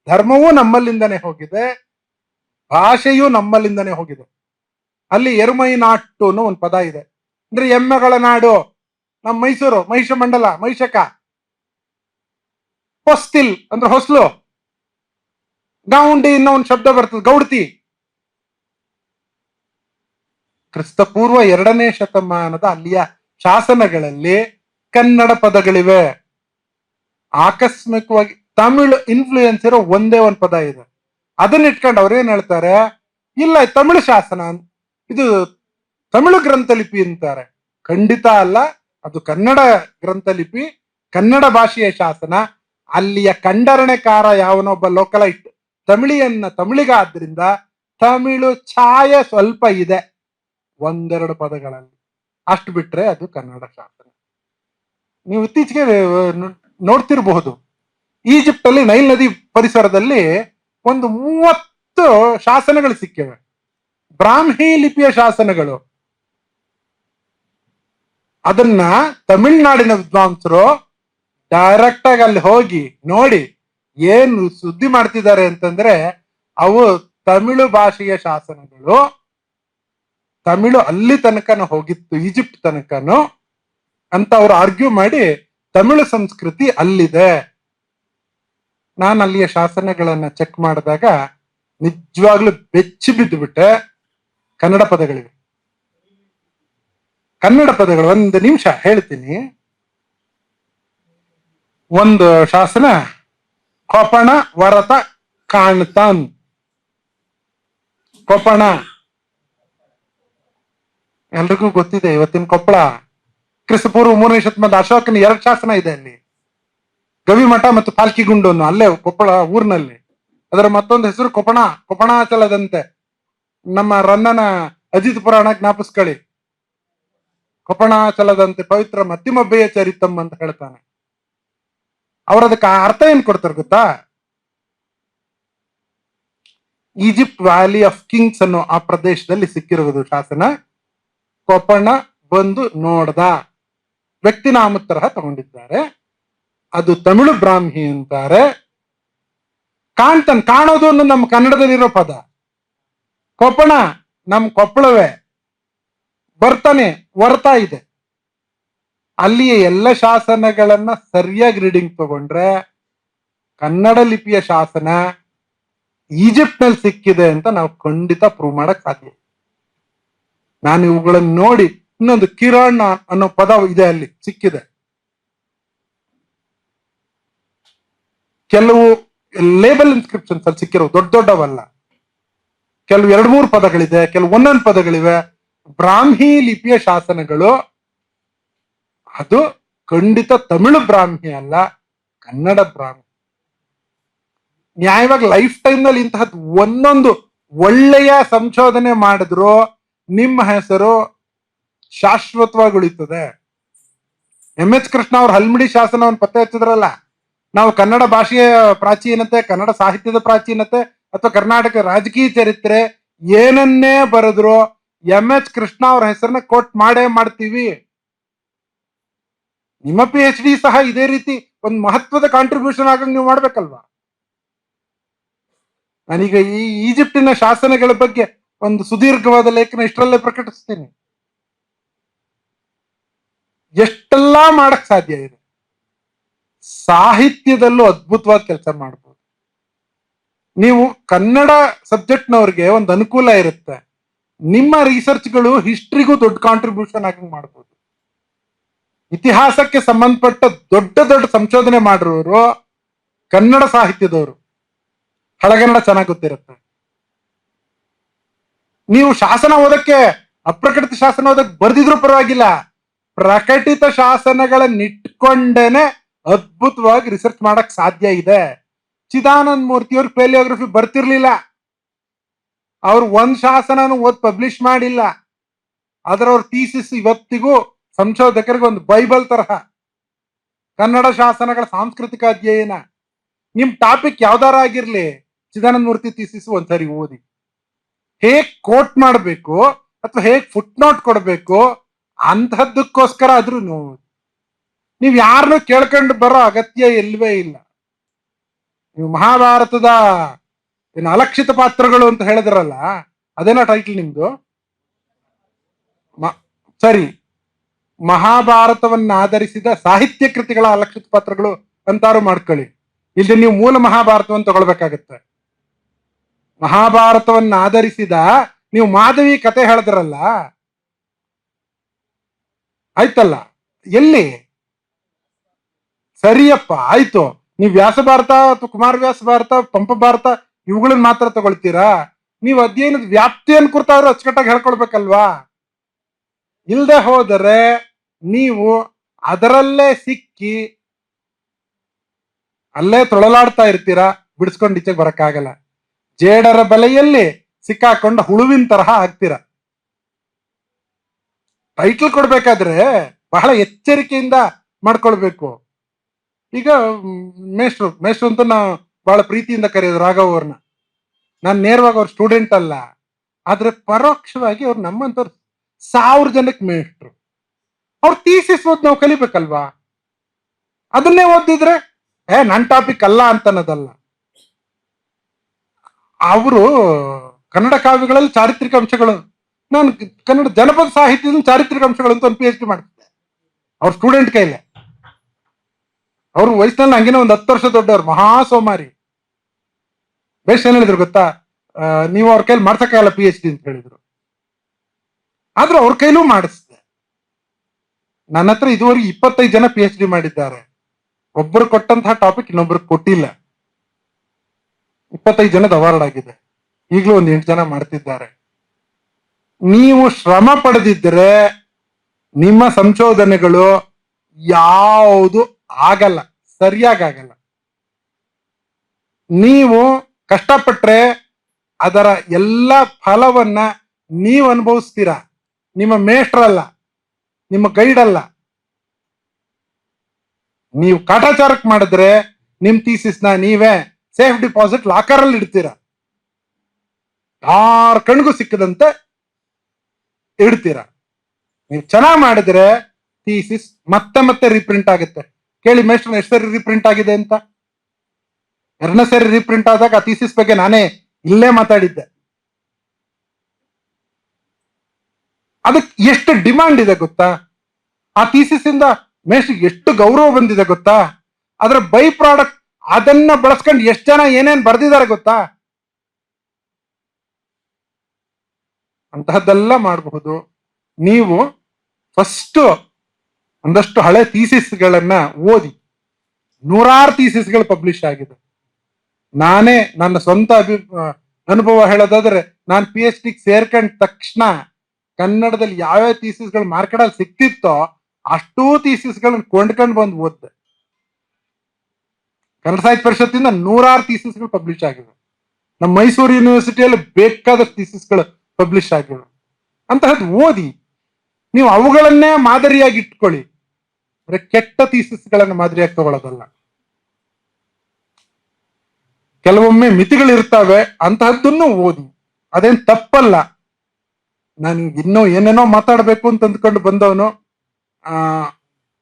ಧರ್ಮವೂ ನಮ್ಮಲ್ಲಿಂದನೇ ಹೋಗಿದೆ, ಭಾಷೆಯೂ ನಮ್ಮಲ್ಲಿಂದನೇ ಹೋಗಿದೆ. ಅಲ್ಲಿ ಎರುಮೈ ನಾಟ್ಟು ಅನ್ನೋ ಒಂದು ಪದ ಇದೆ, ಅಂದ್ರೆ ಎಮ್ಮೆಗಳ ನಾಡು. ನಮ್ಮ ಮೈಸೂರು ಮಹಿಷ ಮಂಡಲ, ಮಹಿಷಕ. ಹೊಸ್ತಿಲ್ ಅಂದ್ರೆ ಹೊಸ್ಲು. ಗೌಂಡಿ ಇನ್ನೋ ಒಂದು ಶಬ್ದ ಬರ್ತದೆ, ಗೌಡ್ತಿ. ಕ್ರಿಸ್ತಪೂರ್ವ 2ನೇ ಶತಮಾನದ ಅಲ್ಲಿಯ ಶಾಸನಗಳಲ್ಲಿ ಕನ್ನಡ ಪದಗಳಿವೆ. ಆಕಸ್ಮಿಕವಾಗಿ ತಮಿಳು ಇನ್ಫ್ಲೂಯೆನ್ಸ್ ಇರೋ ಒಂದೇ ಒಂದು ಪದ ಇದೆ. ಅದನ್ನ ಇಟ್ಕೊಂಡು ಅವ್ರೇನ್ ಹೇಳ್ತಾರೆ, ಇಲ್ಲ ತಮಿಳು ಶಾಸನ, ಇದು ತಮಿಳು ಗ್ರಂಥಲಿಪಿ ಅಂತಾರೆ. ಖಂಡಿತ ಅಲ್ಲ, ಅದು ಕನ್ನಡ ಗ್ರಂಥಲಿಪಿ, ಕನ್ನಡ ಭಾಷೆಯ ಶಾಸನ. ಅಲ್ಲಿಯ ಕಂಡರಣೆಕಾರ ಯಾವನೊಬ್ಬ ಲೋಕಲೈಟ್ ತಮಿಳಿಗ ಆದ್ರಿಂದ ತಮಿಳು ಛಾಯೆ ಸ್ವಲ್ಪ ಇದೆ 1-2 ಪದಗಳಲ್ಲಿ, ಅಷ್ಟು ಬಿಟ್ರೆ ಅದು ಕನ್ನಡ ಶಾಸನ. ನೀವು ಇತ್ತೀಚೆಗೆ ನೋಡ್ತಿರಬಹುದು, ಈಜಿಪ್ಟ್ ಅಲ್ಲಿ ನೈಲ್ ನದಿ ಪರಿಸರದಲ್ಲಿ ಒಂದು 30 ಶಾಸನಗಳು ಸಿಕ್ಕಿವೆ, ಬ್ರಾಹ್ಮಿ ಲಿಪಿಯ ಶಾಸನಗಳು. ಅದನ್ನ ತಮಿಳ್ನಾಡಿನ ವಿದ್ವಾಂಸರು ಡೈರೆಕ್ಟ್ ಆಗಿ ಅಲ್ಲಿ ಹೋಗಿ ನೋಡಿ ಏನು ಸುದ್ದಿ ಮಾಡ್ತಿದ್ದಾರೆ ಅಂತಂದ್ರೆ, ಅವು ತಮಿಳು ಭಾಷೆಯ ಶಾಸನಗಳು, ತಮಿಳು ಅಲ್ಲಿ ತನಕನೂ ಹೋಗಿತ್ತು, ಈಜಿಪ್ಟ್ ತನಕನೂ ಅಂತ ಅವ್ರು ಆರ್ಗ್ಯೂ ಮಾಡಿ ತಮಿಳು ಸಂಸ್ಕೃತಿ ಅಲ್ಲಿದೆ. ನಾನು ಅಲ್ಲಿಯ ಶಾಸನಗಳನ್ನ ಚೆಕ್ ಮಾಡಿದಾಗ ನಿಜವಾಗ್ಲೂ ಬೆಚ್ಚಿ ಬಿದ್ದುಬಿಟ್ಟೆ. ಕನ್ನಡ ಪದಗಳಿವೆ, ಕನ್ನಡ ಪದಗಳು. ಒಂದು ನಿಮಿಷ ಹೇಳ್ತೀನಿ. ಒಂದು ಶಾಸನ, ಕೊಪಣ ವರತ ಕಾಣ್ತಾನ್. ಕೊಪ್ಪಣ ಎಲ್ರಿಗೂ ಗೊತ್ತಿದೆ. ಇವತ್ತಿನ ಕೊಪ್ಪಳ ಕ್ರಿಸ್ತಪೂರ್ವ 3ನೇ ಶತಮಾನದ ಅಶೋಕನ 2 ಶಾಸನ ಇದೆ ಅಲ್ಲಿ, ಗವಿಮಠ ಮತ್ತು ಪಾಲ್ಕಿಗುಂಡು ಅನ್ನೋ, ಅಲ್ಲೇ ಕೊಪ್ಪಳ ಊರಿನಲ್ಲಿ. ಅದರ ಮತ್ತೊಂದು ಹೆಸರು ಕೊಪಣ, ಕೊಪಣಾಚಲದಂತೆ. ನಮ್ಮ ರನ್ನನ ಅಜಿತ್ ಪುರಾಣ ಜ್ಞಾಪಿಸ್ಕೊಳ್ಳಿ. ಕೊಪಣಾಚಲದಂತೆ ಪವಿತ್ರ ಮತ್ತಿಮಬ್ಬೆಯ ಚರಿತಂ ಅಂತ ಹೇಳ್ತಾನೆ. ಅವ್ರದಕ್ಕೆ ಅರ್ಥ ಏನ್ ಕೊಡ್ತಾರೆ ಗೊತ್ತಾ? ಈಜಿಪ್ಟ್ ವ್ಯಾಲಿ ಆಫ್ ಕಿಂಗ್ಸ್ ಅನ್ನೋ ಆ ಪ್ರದೇಶದಲ್ಲಿ ಸಿಕ್ಕಿರುವುದು ಶಾಸನ. ಕೊಪ್ಪಣ ಬಂದು ನೋಡ್ದ, ವ್ಯಕ್ತಿ ನಾಮ ತರಹ ತಗೊಂಡಿದ್ದಾರೆ. ಅದು ತಮಿಳು ಬ್ರಾಹ್ಮಿ ಅಂತಾರೆ. ಕಾಣ್ತಾನೆ, ಕಾಣೋದು ಅನ್ನೋ ನಮ್ಮ ಕನ್ನಡದಲ್ಲಿರೋ ಪದ. ಕೊಪ್ಪಣ ನಮ್ ಕೊಪ್ಪಳವೇ. ಬರ್ತಾನೆ, ವರ್ತಾ ಇದೆ. ಅಲ್ಲಿಯ ಎಲ್ಲ ಶಾಸನಗಳನ್ನ ಸರಿಯಾಗಿ ರೀಡಿಂಗ್ ತಗೊಂಡ್ರೆ ಕನ್ನಡ ಲಿಪಿಯ ಶಾಸನ ಈಜಿಪ್ಟ್ ನಲ್ಲಿ ಸಿಕ್ಕಿದೆ ಅಂತ ನಾವು ಖಂಡಿತ ಪ್ರೂವ್ ಮಾಡಕ್ ಸಾಧ್ಯ. ನಾನು ಇವುಗಳನ್ನು ನೋಡಿ, ಇನ್ನೊಂದು ಕಿರಣ್ ಅನ್ನೋ ಪದ ಇದೆ ಅಲ್ಲಿ ಸಿಕ್ಕಿದೆ. ಕೆಲವು ಲೇಬಲ್ ಇನ್ಸ್ಕ್ರಿಪ್ಷನ್ಸ್ ಅಲ್ಲಿ ಸಿಕ್ಕಿರೋ ದೊಡ್ಡ ದೊಡ್ಡವಲ್ಲ, ಕೆಲವು 2-3 ಪದಗಳಿದೆ, ಕೆಲವು 1 ಪದಗಳಿವೆ. ಬ್ರಾಹ್ಮಿ ಲಿಪಿಯ ಶಾಸನಗಳು, ಅದು ಖಂಡಿತ ತಮಿಳು ಬ್ರಾಹ್ಮಿ ಅಲ್ಲ, ಕನ್ನಡ ಬ್ರಾಹ್ಮಿ. ನ್ಯಾಯವಾಗಿ ಲೈಫ್ ಟೈಮ್ ನಲ್ಲಿ ಇಂತಹದ್ದು ಒಂದೊಂದು ಒಳ್ಳೆಯ ಸಂಶೋಧನೆ ಮಾಡಿದ್ರು ನಿಮ್ಮ ಹೆಸರು ಶಾಶ್ವತವಾಗಿ ಉಳಿತದೆ. ಎಂ.ಎಚ್. ಕೃಷ್ಣ ಅವ್ರ ಹಲ್ಮಿಡಿ ಶಾಸನವನ್ನು ಪತ್ತೆ ಹಚ್ಚಿದ್ರಲ್ಲ, ನಾವು ಕನ್ನಡ ಭಾಷೆಯ ಪ್ರಾಚೀನತೆ, ಕನ್ನಡ ಸಾಹಿತ್ಯದ ಪ್ರಾಚೀನತೆ ಅಥವಾ ಕರ್ನಾಟಕ ರಾಜಕೀಯ ಚರಿತ್ರೆ ಏನನ್ನೇ ಬರೆದ್ರು ಎಂ.ಎಚ್. ಕೃಷ್ಣ ಅವ್ರ ಹೆಸರನ್ನ ಕೋಟ್ ಮಾಡೇ ಮಾಡ್ತೀವಿ. ನಿಮ್ಮ PhD ಸಹ ಇದೇ ರೀತಿ ಒಂದು ಮಹತ್ವದ ಕಾಂಟ್ರಿಬ್ಯೂಷನ್ ಆಗಂಗ್ ನೀವು ಮಾಡ್ಬೇಕಲ್ವಾ? ನಾನೀಗ ಈ ಈಜಿಪ್ಟಿನ ಶಾಸನಗಳ ಬಗ್ಗೆ ಒಂದು ಸುದೀರ್ಘವಾದ ಲೇಖನ ಇಷ್ಟರಲ್ಲೇ ಪ್ರಕಟಿಸ್ತೀನಿ. ಎಷ್ಟೆಲ್ಲಾ ಮಾಡಕ್ ಸಾಧ್ಯ ಇದೆ. ಸಾಹಿತ್ಯದಲ್ಲೂ ಅದ್ಭುತವಾದ ಕೆಲಸ ಮಾಡ್ಬೋದು. ನೀವು ಕನ್ನಡ ಸಬ್ಜೆಕ್ಟ್ನವ್ರಿಗೆ ಒಂದು ಅನುಕೂಲ ಇರುತ್ತೆ, ನಿಮ್ಮ ರಿಸರ್ಚ್ಗಳು ಹಿಸ್ಟ್ರಿಗೂ ದೊಡ್ಡ ಕಾಂಟ್ರಿಬ್ಯೂಷನ್ ಆಗಂಗ್ ಮಾಡ್ಬೋದು. ಇತಿಹಾಸಕ್ಕೆ ಸಂಬಂಧಪಟ್ಟ ದೊಡ್ಡ ದೊಡ್ಡ ಸಂಶೋಧನೆ ಮಾಡಿರೋರು ಕನ್ನಡ ಸಾಹಿತ್ಯದವರು, ಹಳಗನ್ನಡ ಚೆನ್ನಾಗಿ ಗೊತ್ತಿರುತ್ತೆ. ನೀವು ಶಾಸನ ಓದಕ್ಕೆ, ಅಪ್ರಕಟಿತ ಶಾಸನ ಓದಕ್ಕೆ ಬರ್ದಿದ್ರು ಪರವಾಗಿಲ್ಲ, ಪ್ರಕಟಿತ ಶಾಸನಗಳನ್ನಿಟ್ಕೊಂಡೇನೆ ಅದ್ಭುತವಾಗಿ ರಿಸರ್ಚ್ ಮಾಡಕ್ ಸಾಧ್ಯ ಇದೆ. ಚಿದಾನಂದ ಮೂರ್ತಿಯವ್ರ ಪೇಲಿಯೋಗ್ರಫಿ ಬರ್ತಿರ್ಲಿಲ್ಲ, ಅವ್ರು ಒಂದ್ ಶಾಸನನು ಓದ್ ಪಬ್ಲಿಷ್ ಮಾಡಿಲ್ಲ. ಅದರವ್ರ ಥೀಸಿಸ್ ಇವತ್ತಿಗೂ ಸಂಶೋಧಕರಿಗೆ ಒಂದು ಬೈಬಲ್ ತರಹ. ಕನ್ನಡ ಶಾಸನಗಳ ಸಾಂಸ್ಕೃತಿಕ ಅಧ್ಯಯನ. ನಿಮ್ ಟಾಪಿಕ್ ಯಾವ್ದಾರ ಆಗಿರ್ಲಿ, ಚಿದಾನಂದ ಮೂರ್ತಿ ಥೀಸಿಸ್ ಒಂದ್ಸರಿ ಓದಿ. ಹೇಗ್ ಕೋಟ್ ಮಾಡಬೇಕು ಅಥವಾ ಹೇಗ್ ಫುಟ್ ನೋಟ್ ಕೊಡಬೇಕು ಅಂತಹದ್ದಕ್ಕೋಸ್ಕರ ಆದ್ರೂ ನೋಡಿ. ನೀವ್ ಯಾರನ್ನೂ ಕೇಳ್ಕೊಂಡು ಬರೋ ಅಗತ್ಯ ಇಲ್ವೇ ಇಲ್ಲ. ನೀವು ಮಹಾಭಾರತದ ಏನು ಅಲಕ್ಷಿತ ಪಾತ್ರಗಳು ಅಂತ ಹೇಳಿದ್ರಲ್ಲ, ಅದೇನೋ ಟೈಟಲ್ ನಿಮ್ದು? ಸರಿ, ಮಹಾಭಾರತವನ್ನ ಆಧರಿಸಿದ ಸಾಹಿತ್ಯ ಕೃತಿಗಳ ಅಲಕ್ಷಿತ ಪಾತ್ರಗಳು ಅಂತಾರು ಮಾಡ್ಕೊಳ್ಳಿ. ಇಲ್ಲಿ ನೀವು ಮೂಲ ಮಹಾಭಾರತವನ್ನು ತಗೊಳ್ಬೇಕಾಗತ್ತೆ. ಮಹಾಭಾರತವನ್ನ ಆಧರಿಸಿದ ನೀವು ಮಾಧವಿ ಕತೆ ಹೇಳಿದ್ರಲ್ಲ, ಆಯ್ತಲ್ಲ, ಎಲ್ಲಿ? ಸರಿಯಪ್ಪ, ಆಯ್ತು. ನೀವು ವ್ಯಾಸ ಭಾರತ ಅಥವಾ ಕುಮಾರ ವ್ಯಾಸ ಭಾರತ, ಪಂಪ ಭಾರತ ಇವುಗಳನ್ನ ಮಾತ್ರ ತಗೊಳ್ತೀರಾ. ನೀವು ಅಧ್ಯಯನದ ವ್ಯಾಪ್ತಿಯನ್ನು ಕುರಿತಾದ್ರು ಅಚ್ಚುಕಟ್ಟಾಗಿ ಹೇಳ್ಕೊಳ್ಬೇಕಲ್ವಾ? ಇಲ್ದೆ ಹೋದರೆ ನೀವು ಅದರಲ್ಲೇ ಸಿಕ್ಕಿ ಅಲ್ಲೇ ತೊಳಲಾಡ್ತಾ ಇರ್ತೀರಾ, ಬಿಡಿಸ್ಕೊಂಡು ಈಚೆಗೆ ಬರಕ್ಕಾಗಲ್ಲ. ಜೇಡರ ಬಲೆಯಲ್ಲಿ ಸಿಕ್ಕಾಕೊಂಡ ಹುಳುವಿನ ತರಹ ಆಗ್ತೀರಾ. ಟೈಟಲ್ ಕೊಡ್ಬೇಕಾದ್ರೆ ಬಹಳ ಎಚ್ಚರಿಕೆಯಿಂದ ಮಾಡ್ಕೊಳ್ಬೇಕು. ಈಗ ಮೇಷ್ಟ್ರು ಅಂತ ನಾವು ಬಹಳ ಪ್ರೀತಿಯಿಂದ ಕರೆಯೋದು ರಾಘವ್ ಅವ್ರನ್ನ. ನಾನು ನೇರವಾಗಿ ಅವ್ರ ಸ್ಟೂಡೆಂಟ್ ಅಲ್ಲ, ಆದ್ರೆ ಪರೋಕ್ಷವಾಗಿ ಅವ್ರು ನಮ್ಮಂತವ್ರು 1000 ಜನಕ್ಕೆ ಮೇಷ್ಟ್ರು. ಅವ್ರ ಥೀಸಿಸ್ ಓದ್ ನಾವು ಕಲಿಬೇಕಲ್ವಾ? ಅದನ್ನೇ ಓದಿದ್ರೆ ನನ್ ಟಾಪಿಕ್ ಅಲ್ಲ ಅಂತ ಅನ್ನೋದಲ್ಲ. ಅವರು ಕನ್ನಡ ಕಾವ್ಯಗಳಲ್ಲಿ ಚಾರಿತ್ರಿಕ ಅಂಶಗಳು, ನಾನು ಕನ್ನಡ ಜನಪದ ಸಾಹಿತ್ಯದಲ್ಲಿ ಚಾರಿತ್ರಿಕ ಅಂಶಗಳು ಅಂತ ಒಂದು PhD ಮಾಡ್ತಿದ್ದೆ ಅವ್ರ ಸ್ಟೂಡೆಂಟ್ ಕೈಲೆ. ಅವ್ರ ವಯಸ್ಸಿನಲ್ಲಿ ಹಂಗೇನೆ ಒಂದು 10 ವರ್ಷ ದೊಡ್ಡವ್ರು, ಮಹಾ ಸೋಮಾರಿ. ಬೇಸ್ ಏನ್ ಹೇಳಿದ್ರು ಗೊತ್ತಾ, ನೀವು ಅವ್ರ ಕೈಲಿ ಮಾಡ್ಸಕ್ಕಾಗಲ್ಲ PhD ಅಂತ ಹೇಳಿದ್ರು. ಆದ್ರೂ ಅವ್ರ ಕೈಲೂ ಮಾಡಿಸ್ದೆ. ನನ್ನ ಹತ್ರ ಇದುವರೆಗೆ 25 ಜನ PhD ಮಾಡಿದ್ದಾರೆ. ಒಬ್ಬರು ಕೊಟ್ಟಂತಹ ಟಾಪಿಕ್ ಇನ್ನೊಬ್ರು ಕೊಟ್ಟಿಲ್ಲ. 25 ಜನದ ಅವಾರ್ಡ್ ಆಗಿದೆ. ಈಗಲೂ ಒಂದು 8 ಜನ ಮಾಡ್ತಿದ್ದಾರೆ. ನೀವು ಶ್ರಮ ಪಡೆದಿದ್ರೆ ನಿಮ್ಮ ಸಂಶೋಧನೆಗಳು ಯಾವುದು ಆಗಲ್ಲ, ಸರಿಯಾಗಲ್ಲ. ನೀವು ಕಷ್ಟಪಟ್ರೆ ಅದರ ಎಲ್ಲ ಫಲವನ್ನ ನೀವು ಅನುಭವಿಸ್ತೀರಾ. ನಿಮ್ಮ ಮೇಷ್ಟ್ರಲ್ಲ, ನಿಮ್ಮ ಗೈಡ್ ಅಲ್ಲ. ನೀವು ಕಾಟಾಚಾರಕ್ಕೆ ಮಾಡಿದ್ರೆ ನಿಮ್ ಥೀಸಿಸ್ನ ನೀವೇ ಸೇಫ್ ಡಿಪಾಸಿಟ್ ಲಾಕರ್ ಅಲ್ಲಿ ಇಡ್ತೀರಾ, ಯಾರ ಕಣ್ಗೂ ಸಿಕ್ಕದಂತೆ ಇಡ್ತೀರಾ. ನೀವು ಚೆನ್ನಾಗಿ ಮಾಡಿದ್ರೆ ಥೀಸಿಸ್ ಮತ್ತೆ ಮತ್ತೆ ರೀಪ್ರಿಂಟ್ ಆಗುತ್ತೆ. ಕೇಳಿ ಮೇಷ್ಟ್ರ ಎಷ್ಟು ಸರಿ ರೀಪ್ರಿಂಟ್ ಆಗಿದೆ ಅಂತ. 2ನೇ ಸರಿ ರೀಪ್ರಿಂಟ್ ಆದಾಗ ಆ ಥೀಸಿಸ್ ಬಗ್ಗೆ ನಾನೇ ಇಲ್ಲೇ ಮಾತಾಡಿದ್ದೆ. ಅದಕ್ಕೆ ಎಷ್ಟು ಡಿಮಾಂಡ್ ಇದೆ ಗೊತ್ತಾ. ಆ ಥೀಸಿಸ್ ಇಂದ ಮೇಷ್ಟ್ರಿಗೆ ಎಷ್ಟು ಗೌರವ ಬಂದಿದೆ ಗೊತ್ತಾ. ಅದರ ಬೈ ಪ್ರಾಡಕ್ಟ್ ಅದನ್ನ ಬಳಸ್ಕೊಂಡು ಎಷ್ಟು ಜನ ಏನೇನ್ ಬರ್ದಿದ್ದಾರೆ ಗೊತ್ತಾ. ಅಂತಹದ್ದೆಲ್ಲ ಮಾಡಬಹುದು. ನೀವು ಫಸ್ಟ್ ಒಂದಷ್ಟು ಹಳೆ ಥೀಸಿಸ್ಗಳನ್ನ ಓದಿ. 100 ಥೀಸಿಸ್ಗಳು ಪಬ್ಲಿಷ್ ಆಗಿದೆ. ನಾನೇ ನನ್ನ ಸ್ವಂತ ಅನುಭವ ಹೇಳೋದಾದ್ರೆ, ನಾನು PhD ಸೇರ್ಕೊಂಡ ತಕ್ಷಣ ಕನ್ನಡದಲ್ಲಿ ಯಾವ್ಯಾವ ಥೀಸಿಸ್ಗಳು ಮಾರ್ಕೆಟಲ್ಲಿ ಸಿಕ್ತಿತ್ತೋ ಅಷ್ಟೂ ಥೀಸಿಸ್ಗಳನ್ನ ಕೊಂಡ್ಕೊಂಡು ಬಂದು ಓದ್ದೆ. ಕನ್ನಡ ಸಾಹಿತ್ಯ ಪರಿಷತ್ತಿಂದ 100 ಥೀಸಿಸ್ಗಳು ಪಬ್ಲಿಷ್ ಆಗಿವೆ. ನಮ್ಮ ಮೈಸೂರು ಯೂನಿವರ್ಸಿಟಿಯಲ್ಲಿ ಬೇಕಾದಷ್ಟು ಥೀಸಿಸ್ಗಳು ಪಬ್ಲಿಷ್ ಆಗಿವೆ. ಅಂತಹದ್ದು ಓದಿ. ನೀವು ಅವುಗಳನ್ನೇ ಮಾದರಿಯಾಗಿ ಇಟ್ಕೊಳ್ಳಿ. ಅಂದ್ರೆ ಕೆಟ್ಟ ಥೀಸಿಸ್ಗಳನ್ನ ಮಾದರಿಯಾಗಿ ತಗೊಳ್ಳೋದಲ್ಲ. ಕೆಲವೊಮ್ಮೆ ಮಿತಿಗಳಿರ್ತವೆ, ಅಂತಹದ್ದನ್ನು ಓದಿ. ಅದೇನ್ ತಪ್ಪಲ್ಲ. ನಾನು ಇನ್ನೂ ಏನೇನೋ ಮಾತಾಡ್ಬೇಕು ಅಂತ ಅಂದ್ಕೊಂಡು ಬಂದವನು.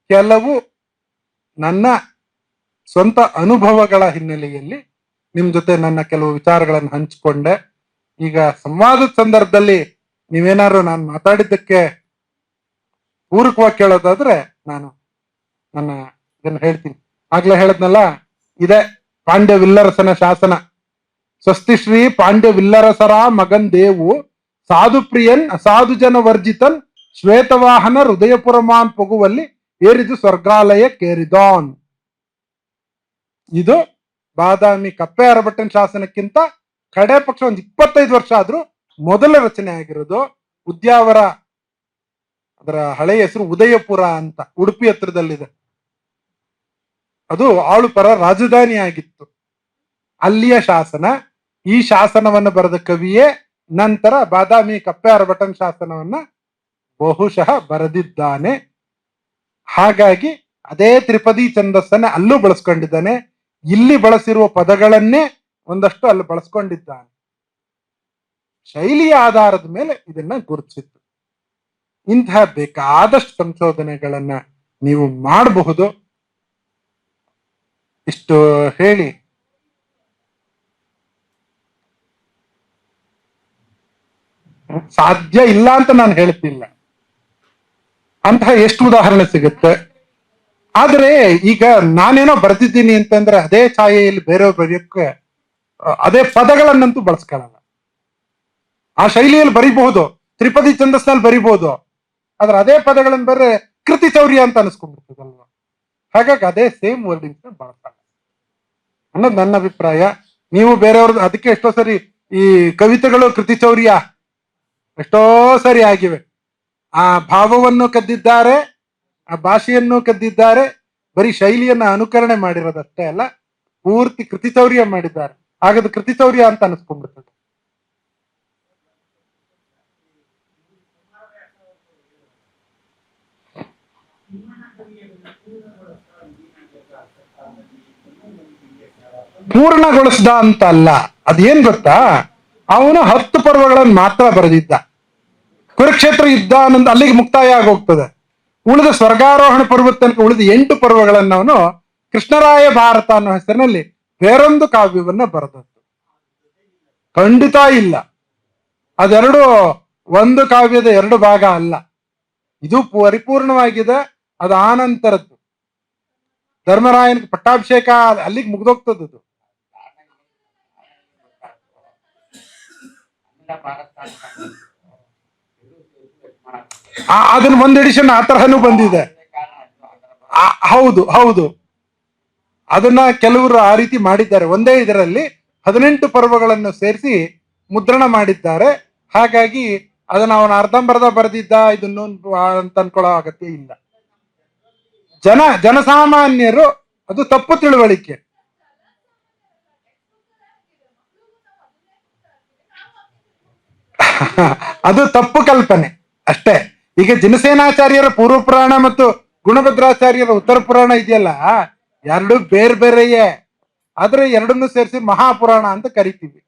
ಕೆಲವು ನನ್ನ ಸ್ವಂತ ಅನುಭವಗಳ ಹಿನ್ನೆಲೆಯಲ್ಲಿ ನಿಮ್ ಜೊತೆ ನನ್ನ ಕೆಲವು ವಿಚಾರಗಳನ್ನು ಹಂಚಿಕೊಂಡೆ. ಈಗ ಸಂವಾದದ ಸಂದರ್ಭದಲ್ಲಿ ನೀವೇನಾದ್ರು ನಾನು ಮಾತಾಡಿದ್ದಕ್ಕೆ ಪೂರಕವಾಗಿ ಕೇಳೋದಾದ್ರೆ ನಾನು ನನ್ನ ಇದನ್ನ ಹೇಳ್ತೀನಿ. ಆಗ್ಲೇ ಹೇಳದ್ನಲ್ಲ, ಇದೆ ಪಾಂಡ್ಯ ವಿಲ್ಲರಸನ ಶಾಸನ. ಸ್ವಸ್ತಿ ಶ್ರೀ ಪಾಂಡ್ಯ ವಿಲ್ಲರಸರ ಮಗನ್ ದೇವು ಸಾಧು ಪ್ರಿಯನ್ ಅಸಾಧು ಜನ ವರ್ಜಿತನ್ ಶ್ವೇತವಾಹನ ಹೃದಯಪುರಮಾನ್ ಪೊಗುವಲ್ಲಿ ಏರಿದು ಸ್ವರ್ಗಾಲಯ ಕೇರಿದಾನ್. ಇದು ಬಾದಾಮಿ ಕಪ್ಪೆ ಅರಭಟ್ಟನ ಶಾಸನಕ್ಕಿಂತ ಕಡೆ ಪಕ್ಷ ಒಂದು 25 ವರ್ಷ ಆದ್ರೂ ಮೊದಲ ರಚನೆ ಆಗಿರೋದು. ಉದ್ಯಾವರ, ಅದರ ಹಳೆಯ ಹೆಸರು ಉದಯಪುರ ಅಂತ, ಉಡುಪಿ ಹತ್ರದಲ್ಲಿದೆ. ಅದು ಆಳುಪರ ರಾಜಧಾನಿ ಆಗಿತ್ತು. ಅಲ್ಲಿಯ ಶಾಸನ. ಈ ಶಾಸನವನ್ನು ಬರೆದ ಕವಿಯೇ ನಂತರ ಬಾದಾಮಿ ಕಪ್ಪೆ ಅರಭಟ್ಟನ ಶಾಸನವನ್ನ ಬಹುಶಃ ಬರೆದಿದ್ದಾನೆ. ಹಾಗಾಗಿ ಅದೇ ತ್ರಿಪದಿ ಛಂದಸ್ಸನ್ನ ಅಲ್ಲೂ ಬಳಸ್ಕೊಂಡಿದ್ದಾನೆ. ಇಲ್ಲಿ ಬಳಸಿರುವ ಪದಗಳನ್ನೇ ಒಂದಷ್ಟು ಅಲ್ಲಿ ಬಳಸ್ಕೊಂಡಿದ್ದಾನೆ. ಶೈಲಿಯ ಆಧಾರದ ಮೇಲೆ ಇದನ್ನ ಗುರುತಿಸಿತ್ತು. ಇಂತಹ ಬೇಕಾದಷ್ಟು ಸಂಶೋಧನೆಗಳನ್ನ ನೀವು ಮಾಡಬಹುದು. ಇಷ್ಟು ಹೇಳಿ ಸಾಧ್ಯ ಇಲ್ಲ ಅಂತ ನಾನು ಹೇಳ್ತಿಲ್ಲ. ಅಂತಹ ಎಷ್ಟು ಉದಾಹರಣೆ ಸಿಗುತ್ತೆ. ಆದ್ರೆ ಈಗ ನಾನೇನೋ ಬರ್ತಿದ್ದೀನಿ ಅಂತಂದ್ರೆ ಅದೇ ಛಾಯೆಯಲ್ಲಿ ಬೇರೆಯವ್ರು ಬರೆಯೋಕ್ಕೆ ಅದೇ ಪದಗಳನ್ನಂತೂ ಬಳಸ್ಕೊಳ್ಳಲ್ಲ. ಆ ಶೈಲಿಯಲ್ಲಿ ಬರಿಬಹುದು, ತ್ರಿಪದಿ ಛಂದಸ್ನಲ್ಲಿ ಬರಿಬಹುದು. ಆದ್ರೆ ಅದೇ ಪದಗಳನ್ನು ಬರೆ ಕೃತಿ ಚೌರ್ಯ ಅಂತ ಅನಿಸ್ಕೊಂಡ್ಬಿಡ್ತದಲ್ವಾ. ಹಾಗಾಗಿ ಅದೇ ಸೇಮ್ ವರ್ಡಿಂಗ್ಸ್ ಬಳಸಲ್ಲ ಅನ್ನೋದು ನನ್ನ ಅಭಿಪ್ರಾಯ. ನೀವು ಬೇರೆಯವ್ರದ್ದು ಅದಕ್ಕೆ ಎಷ್ಟೋ ಸರಿ ಈ ಕವಿತೆಗಳು ಕೃತಿ ಚೌರ್ಯ ಎಷ್ಟೋ ಸರಿ ಆಗಿವೆ. ಆ ಭಾವವನ್ನು ಕದ್ದಿದ್ದಾರೆ, ಆ ಭಾಷೆಯನ್ನು ಕದ್ದಿದ್ದಾರೆ. ಬರೀ ಶೈಲಿಯನ್ನ ಅನುಕರಣೆ ಮಾಡಿರೋದಷ್ಟೇ ಅಲ್ಲ, ಪೂರ್ತಿ ಕೃತಿ ಚೌರ್ಯ ಮಾಡಿದ್ದಾರೆ. ಹಾಗಾದ್ರೆ ಕೃತಿ ಚೌರ್ಯ ಅಂತ ಅನಿಸ್ಕೊಂಡ್ಬಿಡ್ತದೆ. ಪೂರ್ಣಗೊಳಿಸ್ದ ಅಂತ ಅಲ್ಲ. ಅದೇನ್ ಗೊತ್ತಾ, ಅವನು 10 ಪರ್ವಗಳನ್ನು ಮಾತ್ರ ಬರೆದಿದ್ದ. ಕುರುಕ್ಷೇತ್ರ ಯುದ್ಧ ಅನ್ನೊಂದು ಅಲ್ಲಿಗೆ ಮುಕ್ತಾಯ ಆಗೋಗ್ತದೆ. ಉಳಿದ ಸ್ವರ್ಗಾರೋಹಣ ಪರ್ವತ ತನಕ ಉಳಿದ 8 ಪರ್ವಗಳನ್ನು ಅವನು ಕೃಷ್ಣರಾಯ ಭಾರತ ಅನ್ನೋ ಹೆಸರಿನಲ್ಲಿ ಬೇರೊಂದು ಕಾವ್ಯವನ್ನ ಬರೆದದ್ದು. ಖಂಡಿತ ಇಲ್ಲ. ಅದೆರಡು ಒಂದು ಕಾವ್ಯದ ಎರಡು ಭಾಗ ಅಲ್ಲ. ಇದು ಪರಿಪೂರ್ಣವಾಗಿದೆ. ಅದು ಆನಂತರದ್ದು. ಧರ್ಮರಾಯನಿಗೆ ಪಟ್ಟಾಭಿಷೇಕ ಅಲ್ಲಿಗೆ ಮುಗ್ದೋಗ್ತದದು. ಅದನ್ನ ಒಂದ್ ಎಡಿಷನ್ ಆ ತರಹನೂ ಬಂದಿದೆ. ಹೌದು ಹೌದು, ಅದನ್ನ ಕೆಲವರು ಆ ರೀತಿ ಮಾಡಿದ್ದಾರೆ. ಒಂದೇ ಇದರಲ್ಲಿ 18 ಪರ್ವಗಳನ್ನು ಸೇರಿಸಿ ಮುದ್ರಣ ಮಾಡಿದ್ದಾರೆ. ಹಾಗಾಗಿ ಅದನ್ನ ಅವನ ಅರ್ಧಂಬರ್ಧ ಬರೆದಿದ್ದ ಇದನ್ನು ಅಂತ ಅನ್ಕೊಳ್ಳೋ ಅಗತ್ಯ ಇಲ್ಲ. ಜನಸಾಮಾನ್ಯರು ಅದು ತಪ್ಪು ತಿಳುವಳಿಕೆ. ಅದು ತಪ್ಪು ಕಲ್ಪನೆ ಅಷ್ಟೇ. ಈಗ ಜನಸೇನಾಚಾರ್ಯರ ಪೂರ್ವ ಪುರಾಣ ಮತ್ತು ಗುಣಭದ್ರಾಚಾರ್ಯರ ಉತ್ತರ ಪುರಾಣ ಇದೆಯಲ್ಲ, ಎರಡು ಬೇರೆ ಬೇರೆಯೇ. ಆದ್ರೆ ಎರಡನ್ನೂ ಸೇರಿಸಿ ಮಹಾಪುರಾಣ ಅಂತ ಕರಿತೀವಿ.